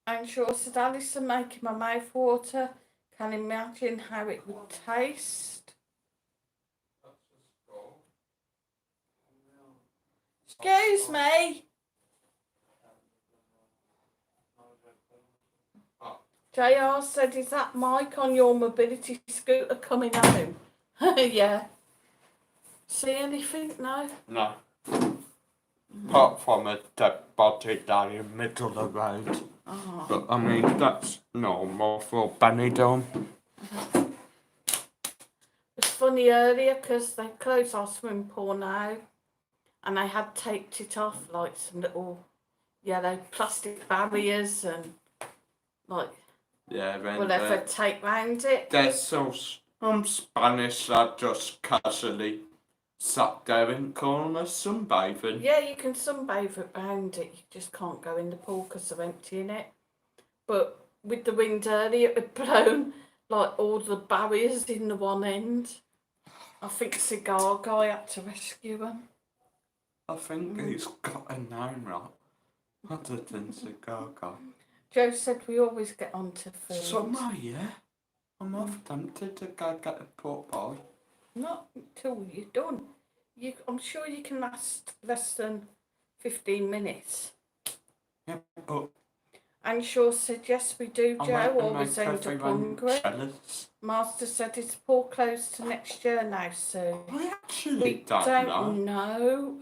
I'm sure said Alison making my mouth water. Can imagine how it would taste. Excuse me. JR said, is that Mike on your mobility scooter coming home? Yeah. See anything? No? No. Apart from a dead body down in the middle of the road. But I mean, that's normal for Benidorm. It was funny earlier because they closed our swimming pool now and they had taped it off like some little yellow plastic barriers and like whatever tape round it. There's some Spanish that just casually sat there in corners sunbathing. Yeah, you can sunbathe around it. You just can't go in the pool because they're emptying it. But with the wind earlier, it had blown like all the barriers in the one end. I think Cigar Guy had to rescue him. I think he's got a name right, other than Cigar Guy. Joe said we always get onto food. Summer, yeah. I'm half tempted to go get a pork pie. Not until you're done. I'm sure you can last less than 15 minutes. Yeah, but And Shaw said, yes, we do, I Joe. want to Always make end up everyone hungry. jealous. Master said it's poor close to next year now, so I actually we don't know.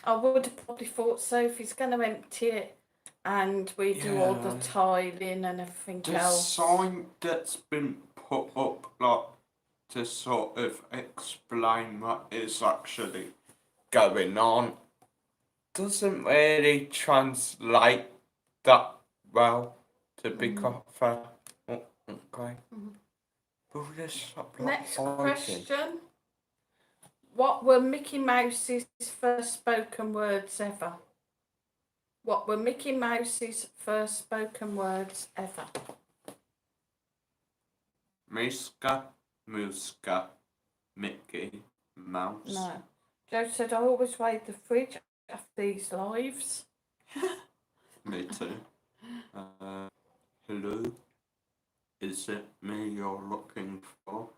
I would have probably thought so if he's going to empty it and we do all the Yeah. tiling and everything The else. sign that's been put up, like, to sort of explain what is actually going on, doesn't really translate that well, to be quite fair. Oh, okay. Will this stop, like, Next hiding? question. What were Mickey Mouse's first spoken words ever? What were Mickey Mouse's first spoken words ever? Miska, Muska, Mickey Mouse. No. Joe said, I always raid the fridge after these lives. Me too. Hello? Is it me you're looking for?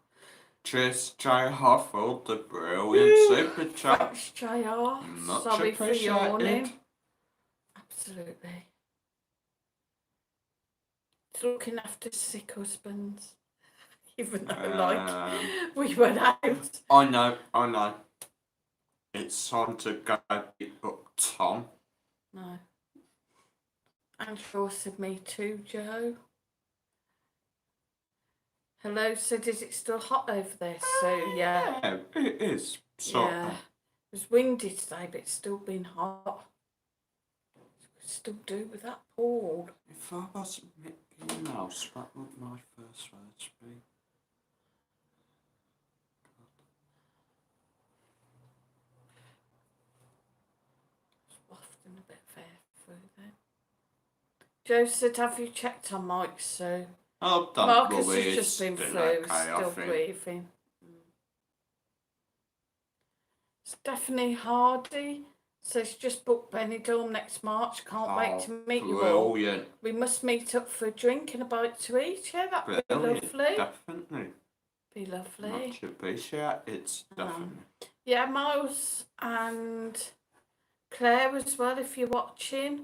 Cheers, Jay Huffle, the brilliant super chat. Thanks, JR. Much Sorry for appreciated. yawning. Absolutely. It's looking after sick husbands. Even though, we went out. I know. It's time to go beat up Tom. No. And Shaw said, me too, Joe. Hello said, is it still hot over there? So, yeah. Yeah, it is. So, Yeah. It was windy today, but it's still been hot. Still do with that Paul. if I was Mickey Mouse, what would my first words be? Wafting a bit of air through there. Joe said, have you checked on Mike, Sue? Oh, don't Marcus worry, has it's just been still flu, okay, still breathing. Stephanie Hardy says, just booked Benidorm next March. Can't wait to meet you all. Brilliant. We must meet up for a drink and a bite to eat. Yeah, that'd be Brilliant. lovely. Definitely. Be lovely. Much appreciated, definitely. Yeah, Miles and Claire as well, if you're watching.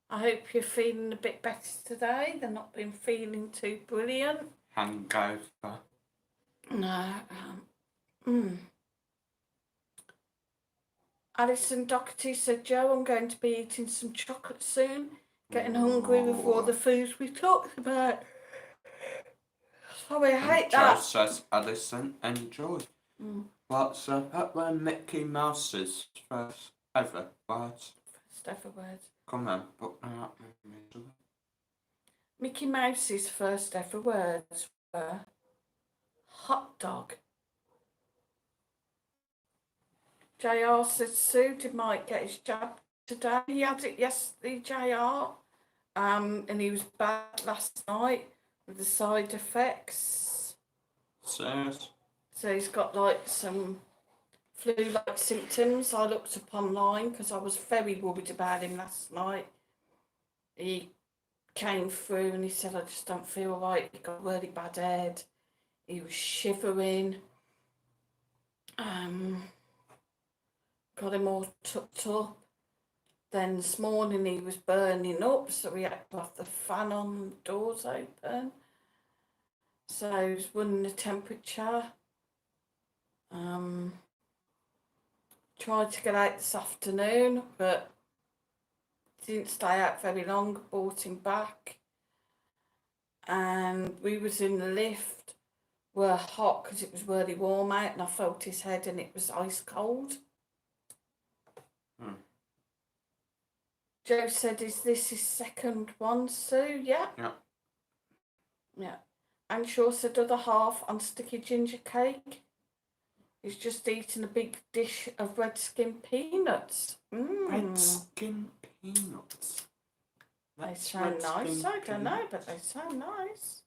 I hope you're feeling a bit better today. They've not been feeling too brilliant. Hangover. No. Alison Doherty said, Joe, I'm going to be eating some chocolate soon. Getting hungry with all the foods we talked about. Sorry, I hate Joe that. says, Alison, enjoy. What's up when Mickey Mouse's first ever words? First ever words. Come on, put that out with me. Mickey Mouse's first ever words were hot dog. JR said, Sue, did Mike get his jab today? He had it yesterday, JR. And he was bad last night with the side effects. Serious? So he's got like some flu-like symptoms. I looked up online because I was very worried about him last night. He came through and he said, I just don't feel right. He got a really bad head. He was shivering. Got him all tucked up. Then this morning he was burning up, so we had to have the fan on, the doors open. So he was running the temperature. Tried to get out this afternoon, but didn't stay out very long. Brought him back. And we was in the lift. Were hot because it was really warm out, and I felt his head and it was ice cold. Joe said, is this his second one, Sue? Yeah. Yeah. And Shaw said, other half on sticky ginger cake. He's just eating a big dish of red skin peanuts. Red skin peanuts? They sound nice. I don't know, but they sound nice.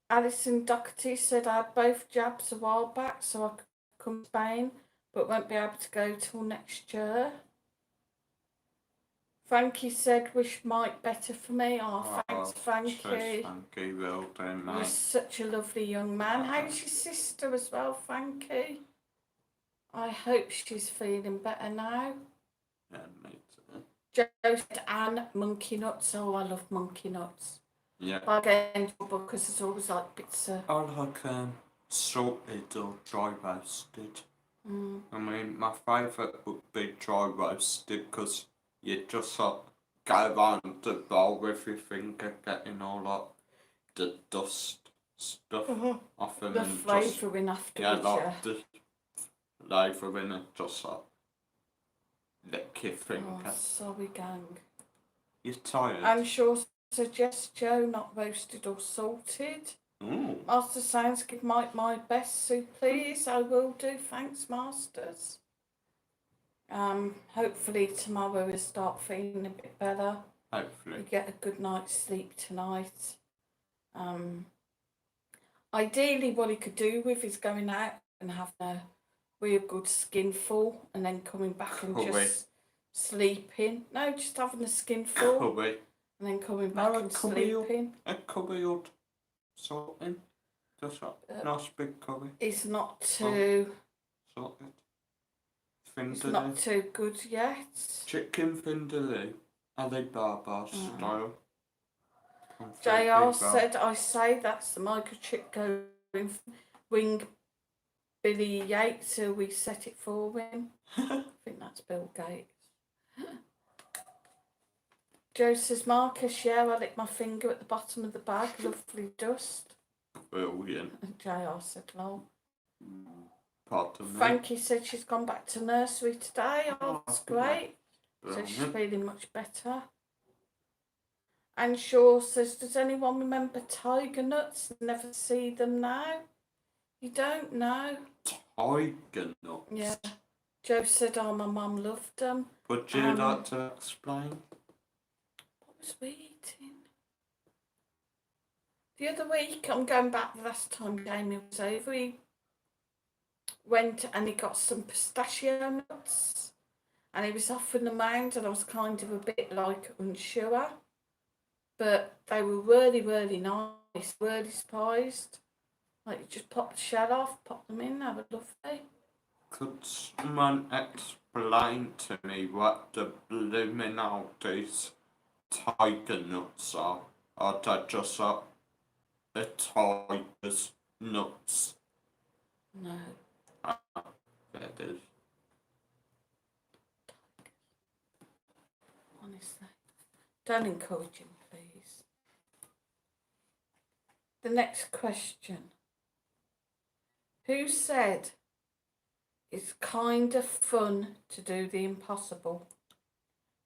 Alison Doherty said, I had both jabs a while back, so I could come to Spain, but won't be able to go till next year. Frankie said, wish Mike better for me. Oh, thanks, Frankie. Frankie, well done, mate. He's such a lovely young man. How's your sister as well, Frankie? I hope she's feeling better now. Yeah, mate. Joe said, and monkey nuts. Oh, I love monkey nuts. Yeah. But I get in trouble because there's always like bits of. I like salted or dry roasted. I mean, my favourite would be dry roasted because you just go around the bowl with your finger getting all the dust stuff off them The and just flavouring afterwards, like the flavouring and just lick your finger. Oh, sorry, gang. You're tired? I'm sure suggest Joe, not roasted or salted. Ooh. Master Sounds, give Mike my best soup, please. I will do. Thanks, Masters. Hopefully tomorrow we'll start feeling a bit better. Hopefully. We get a good night's sleep tonight. Ideally, what he could do with is going out and having a real good skinful and then coming back and just sleeping. No, just having a skinful Curry. and then coming back and sleeping. A curry or something. Just a nice big curry. It's not too. Sorted. It's not too good yet. Chicken vindaloo, Alibaba style. JR said, I say that's the microchip going wing Billy Yates, so we set it for him. I think that's Bill Gates. Joe says, Marcus, yeah, I licked my finger at the bottom of the bag, lovely dust. Brilliant. And JR said, lol. Pardon me. Frankie said she's gone back to nursery today. Oh, that's great. So she's feeling much better. And Shaw says, does anyone remember tiger nuts? Never see them now. You don't know. Tiger nuts? Yeah. Joe said, oh, my mum loved them. Would you like to explain? What was we eating? The other week, I'm going back the last time Jamie was over, he went and he got some pistachio nuts and he was offering them round and I was kind of a bit like unsure. But they were really, really nice, really spiced. Like you just pop the shell off, pop them in, have a lovely. Could someone explain to me what the blooming out these tiger nuts are? Are they just a tiger's nuts? No. There it is. Honestly. Don't encourage him, please. The next question. Who said it's kind of fun to do the impossible?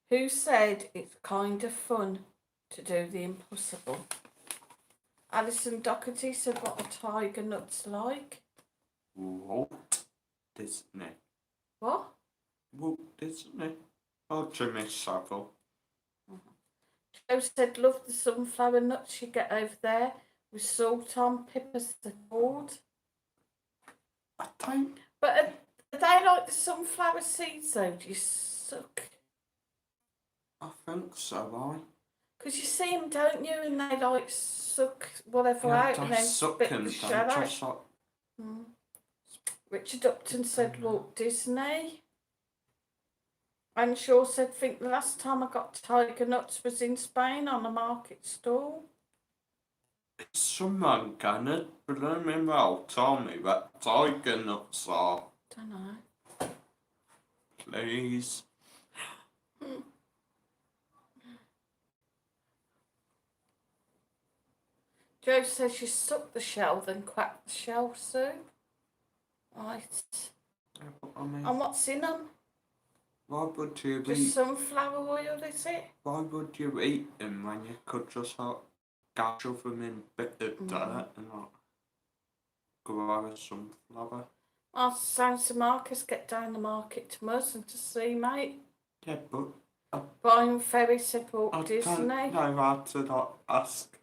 Who said it's kind of fun to do the impossible? Alison Doherty said what are tiger nuts like? Walt Disney. What? Walt Disney. Oh, Jimmy Savile. Joe said love the sunflower nuts you get over there with salt on, peppers the board. I don't. But are they like the sunflower seeds though? Do you suck? I think so, Because you see them, don't you? And they like suck whatever out and then spit the shell out. Richard Upton said Walt Disney. And Shaw said, think the last time I got tiger nuts was in Spain on a market stall. Someone gonna blooming well tell me what tiger nuts are. Don't know. Please. Joe says you suck the shell, then crack the shell, Sue. Right. I mean, And what's in them? why would you Just eat? sunflower oil, is it? Why would you eat them when you could just shove them in a bit of dirt and grow a sunflower? Ask Sounds to Marcus, get down the market to us and to see, mate. Yeah, but Brian Ferry said Walt I Disney. don't know how to ask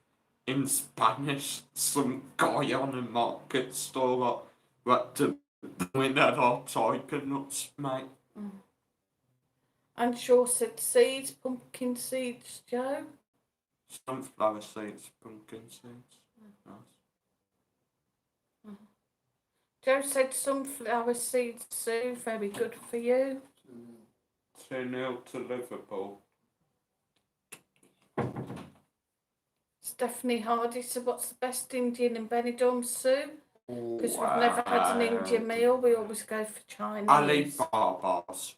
in Spanish some guy on a market store what to win at our tiger nuts, mate. And Shaw said seeds, pumpkin seeds, Joe. Sunflower seeds, pumpkin seeds. Nice. Joe said sunflower seeds, Sue, very good for you. 2-0 to Liverpool. Stephanie Hardy said, what's the best Indian in Benidorm, Sue? Because we've never had an Indian meal. We always go for Chinese. Alibaba's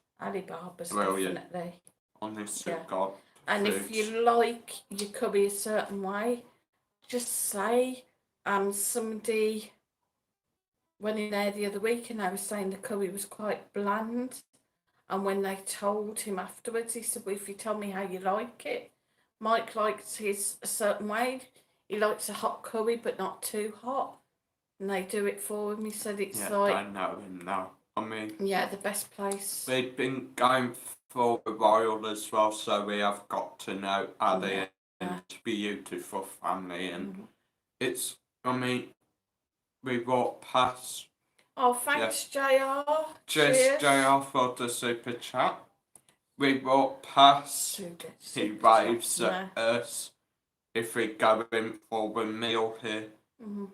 brilliant. Definitely. Honestly, God. And if you like your curry a certain way, just say, somebody went in there the other week and I was saying the curry was quite bland. And when they told him afterwards, he said, well, if you tell me how you like it, Mike likes his a certain way. He likes a hot curry, but not too hot. And they do it for him. He said it's like... I know him now. I mean... Yeah, the best place. They've been going for a while as well, so we have got to know how they are beautiful family. And it's... I mean, we walked past... Oh, thanks, JR. Cheers, JR, for the super chat. We walk past, he waves at us. If we go in for a meal here,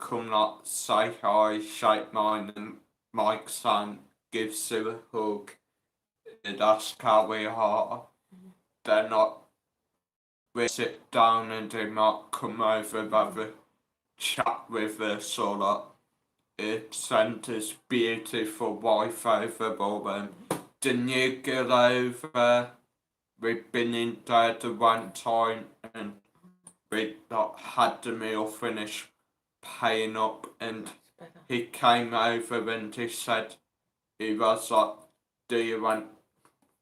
come not say hi, shake mine, and Mike's son gives Sue a hug. And ask how we are. They're not. We sit down and they might come over and have a chat with us or like. It sent us beautiful wife over, but the new girl over, we've been in there the one time and we not had the meal finished paying up and he came over and he said, he was like, do you want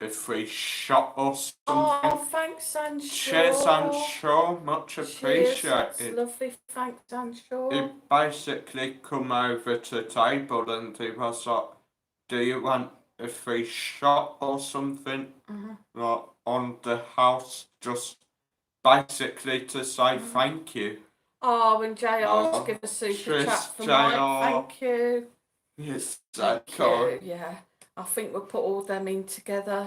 a free shot or something? Oh, thanks, Anshaw. Cheers, Anshaw. Much appreciated. That's lovely. Thanks, Anshaw. He basically come over to the table and he was like, do you want a free shot or something? Like, on the house, just basically to say thank you. Oh, and JR to give a super chat for Mike. Thank you. Yes, thank you. Yeah. I think we'll put all them in together.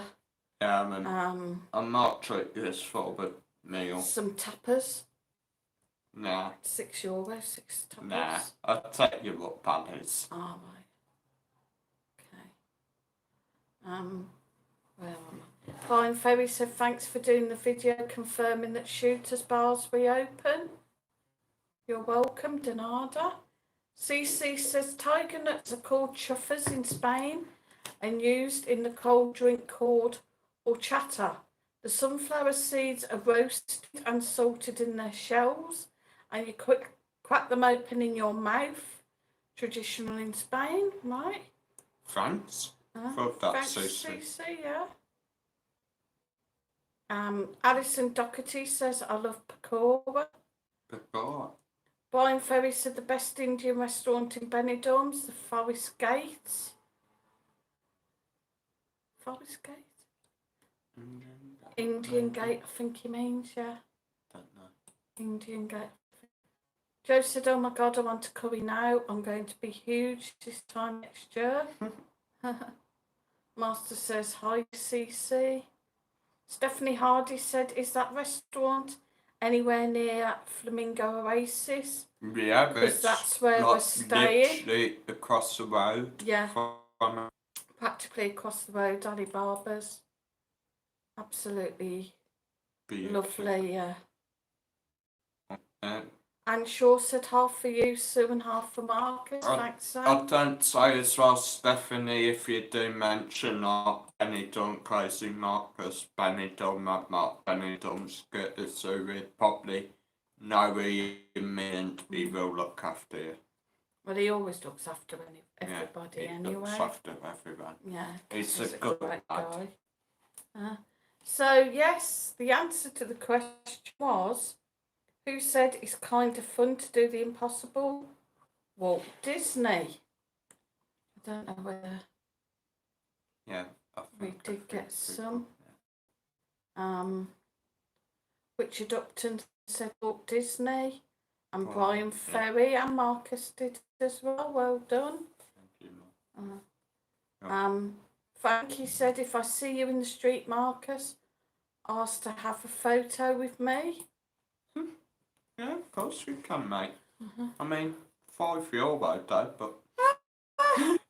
Yeah, man. I might treat this for the meal. Some tappers. Nah. €6, 6 tappers. Nah, I'll take you what that is. Oh, right. Okay. Where am I? Fine Ferry said, thanks for doing the video confirming that Shooters Bar's reopen. You're welcome, Donada. CC says, tiger nuts are called chuffers in Spain and used in the cold drink called horchata. The sunflower seeds are roasted and salted in their shells, and you crack them open in your mouth. Traditional in Spain, right? France? For that CC, yeah. Alison Doherty says, I love pakora. Pakora. Brian Ferry said the best Indian restaurant in Benidorm's the Forest Gates. Forest Gate? Indian Gate, I think he means, yeah. Don't know. Indian Gate. Joe said, oh my God, I want a curry now. I'm going to be huge this time next year. Master says, hi, CC. Stephanie Hardy said, is that restaurant anywhere near Flamingo Oasis? Yeah, because that's where we're staying. Literally across the road. Yeah. Practically across the road, Alibaba's. Absolutely beautiful. Lovely, yeah. And Shaw said half for you, Sue, and half for Marcus. Thanks, Sam. I don't say as well, Stephanie, if you do mention Benidorm Crazy Marcus, Benidorm, Mark Benidorm's good, so we'd probably know where you mean and he will look after you. Well, he always looks after everybody anyway. He looks after everyone. Yeah, he's a good guy. So, yes, the answer to the question was, who said it's kind of fun to do the impossible? Walt Disney. I don't know whether we did get some. Richard Upton said Walt Disney. And Brian Ferry and Marcus did as well. Well done. Thank you. Frankie said, if I see you in the street, Marcus, ask to have a photo with me. Yeah, of course you can, mate. I mean, 5 year though, but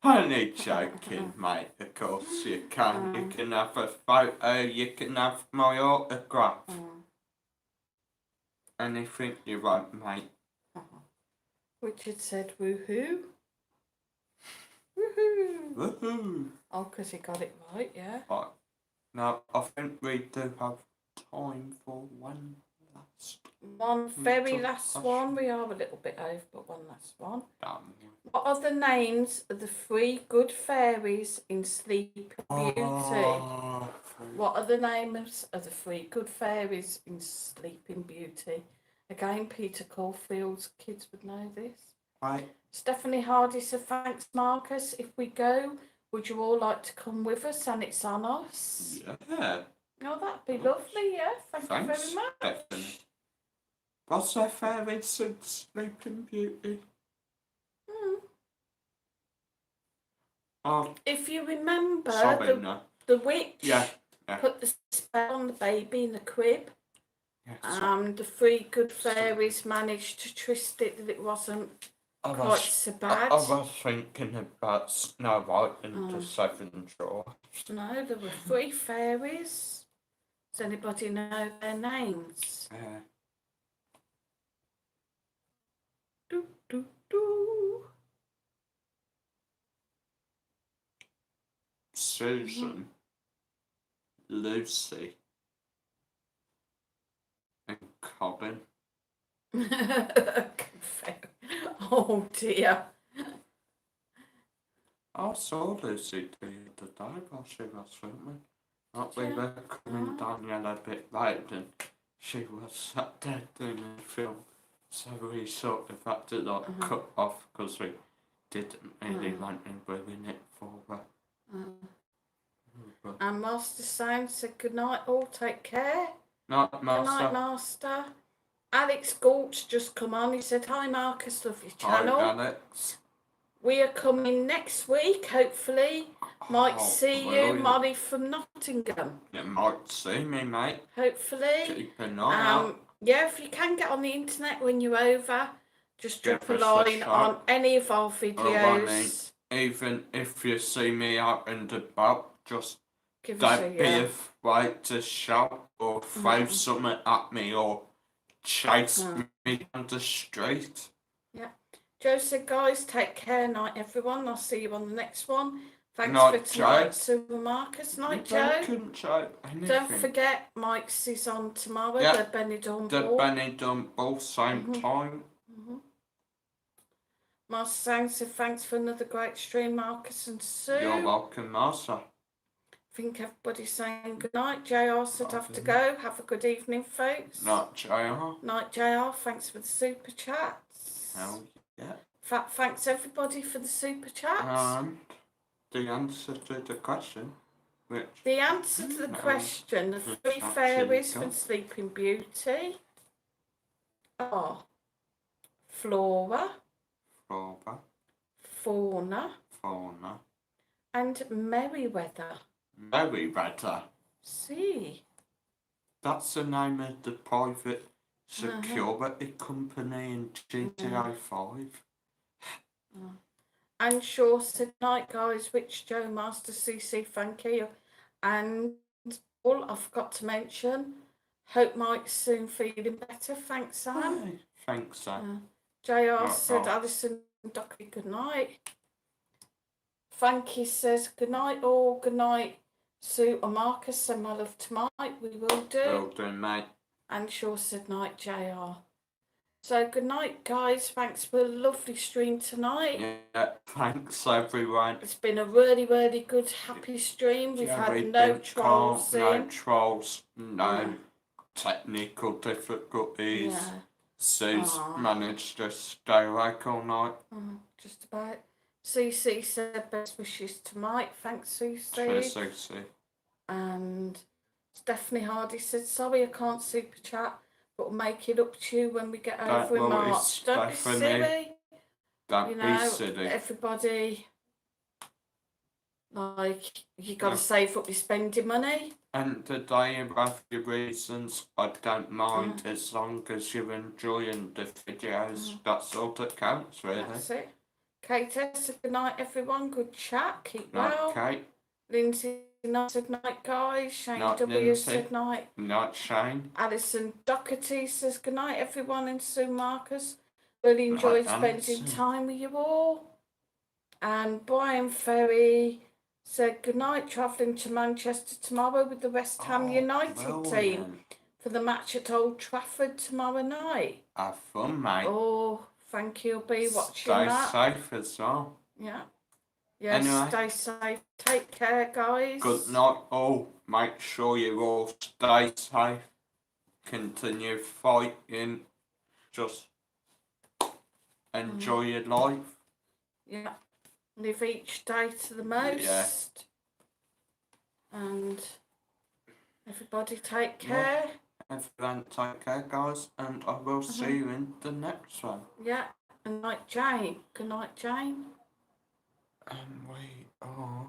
only joking, mate. Of course you can. You can have a photo. You can have my autograph. anything you want, mate. Richard said woohoo. Woohoo. Woohoo! Oh, because he got it right, yeah. Right. Now, I think we do have time for one last. One very Little last question. one. We are a little bit over, but one last one. Damn. What are the names of the three good fairies in Sleeping Beauty? Oh, What are the names of the three good fairies in Sleeping Beauty? Again, Peter Caulfield's kids would know this. right. Stephanie Hardy said, thanks, Marcus. If we go, would you all like to come with us? And it's on us. Yeah. Oh, that'd be lovely, yeah. Thank you Thanks, very much. Stephanie. What's their favourite Sleeping Beauty? Oh, If you remember, sorry, no. the witch Yeah. put the spell on the baby in the crib. Yeah, The three good fairies managed to twist it that it wasn't quite so bad. I was thinking about Snow White and the Seven Dwarfs. No, there were three fairies. Does anybody know their names? Do, do, do. Susan, Lucy, and Colin. Oh dear. I saw Lucy the other day while she was filming. We were coming down a bit late and she was sat there doing the film. So we sort of had to cut off because we didn't really want to ruin it for her. And Master Sound said good night all, take care. Night, Master. Good night, Master. Alex Gulch just come on. He said, hi Marcus, love your channel. Hi, Alex. We are coming next week, hopefully. Might see you, Molly from Nottingham. You might see me, mate. Hopefully. Keep an eye out. Yeah, if you can get on the internet when you're over, just drop a Give us a line shout. on any of our videos. Even if you see me out and about, just Give us don't be afraid to shout or throw something at me or chase me down the street. Yeah. Joe said, guys, take care. Night, everyone. I'll see you on the next one. Thanks Night, for tonight, Super Marcus. Night, Joe. Don't forget, Mike's is on tomorrow, the Benidorm ball. The Benidorm ball, same time. Master Sang said, thanks for another great stream, Marcus and Sue. You're welcome, Master. I think everybody's saying good night. JR said, have to go. Have a good evening, folks. Night, JR. Night, JR. Thanks for the super chats. Hell yeah. Thanks, everybody, for the super chats. And the answer to the question, which... The answer to the question, the three fairies from Sleeping Beauty are Flora, Fauna, and Merryweather. Merryweather. See. That's the name of the private security company in GTA 5. And Shaw said, night, guys. Rich, Joe, Master, CC, thank you. And all I forgot to mention, hope Mike's soon feeling better. Thanks, Sam. Hey, thanks, Sam. JR said, Alison and Ducky, good night. Frankie says, good night, all. Good night, Sue or Marcus. Send my love to Mike. We will do. Will do, mate. And Shaw said, night, JR. So, good night, guys. Thanks for a lovely stream tonight. Yeah, thanks, everyone. It's been a really, really good, happy stream. We've had no trolls No trolls, no technical difficulties. Yeah. Sue's managed to stay awake all night. Just about. CC said best wishes to Mike. Thanks, CC. Cheers, CC. And Stephanie Hardy said, sorry I can't super chat, but we'll make it up to you when we get over in March. Don't be silly. Don't be silly. Everybody, like, you got to save up your spending money. And the day you have your reasons, I don't mind as long as you're enjoying the videos. That's all that counts, really. That's it. Kate said, good night, everyone. Good chat. Keep well. Kate. Lindsay Night said night, guys. Shane Night, W Lindsay. said night. Night, Shane. Alison Doherty says good night, everyone, and Sue Marcus. Really Night, enjoyed spending Alison. time with you all. And Brian Ferry said good night, travelling to Manchester tomorrow with the West Ham United team for the match at Old Trafford tomorrow night. Have fun, mate. Oh, thank you. I'll be watching Stay that. safe as well. Yeah. Yeah, Anyway. stay safe. Take care, guys. Good night all. Make sure you all stay safe. Continue fighting. Just enjoy your life. Yeah. Live each day to the most. Yeah. And everybody take care. Everyone take care, guys, and I will see you in the next one. Yeah. And night, Jane. Good night, Jane. And we are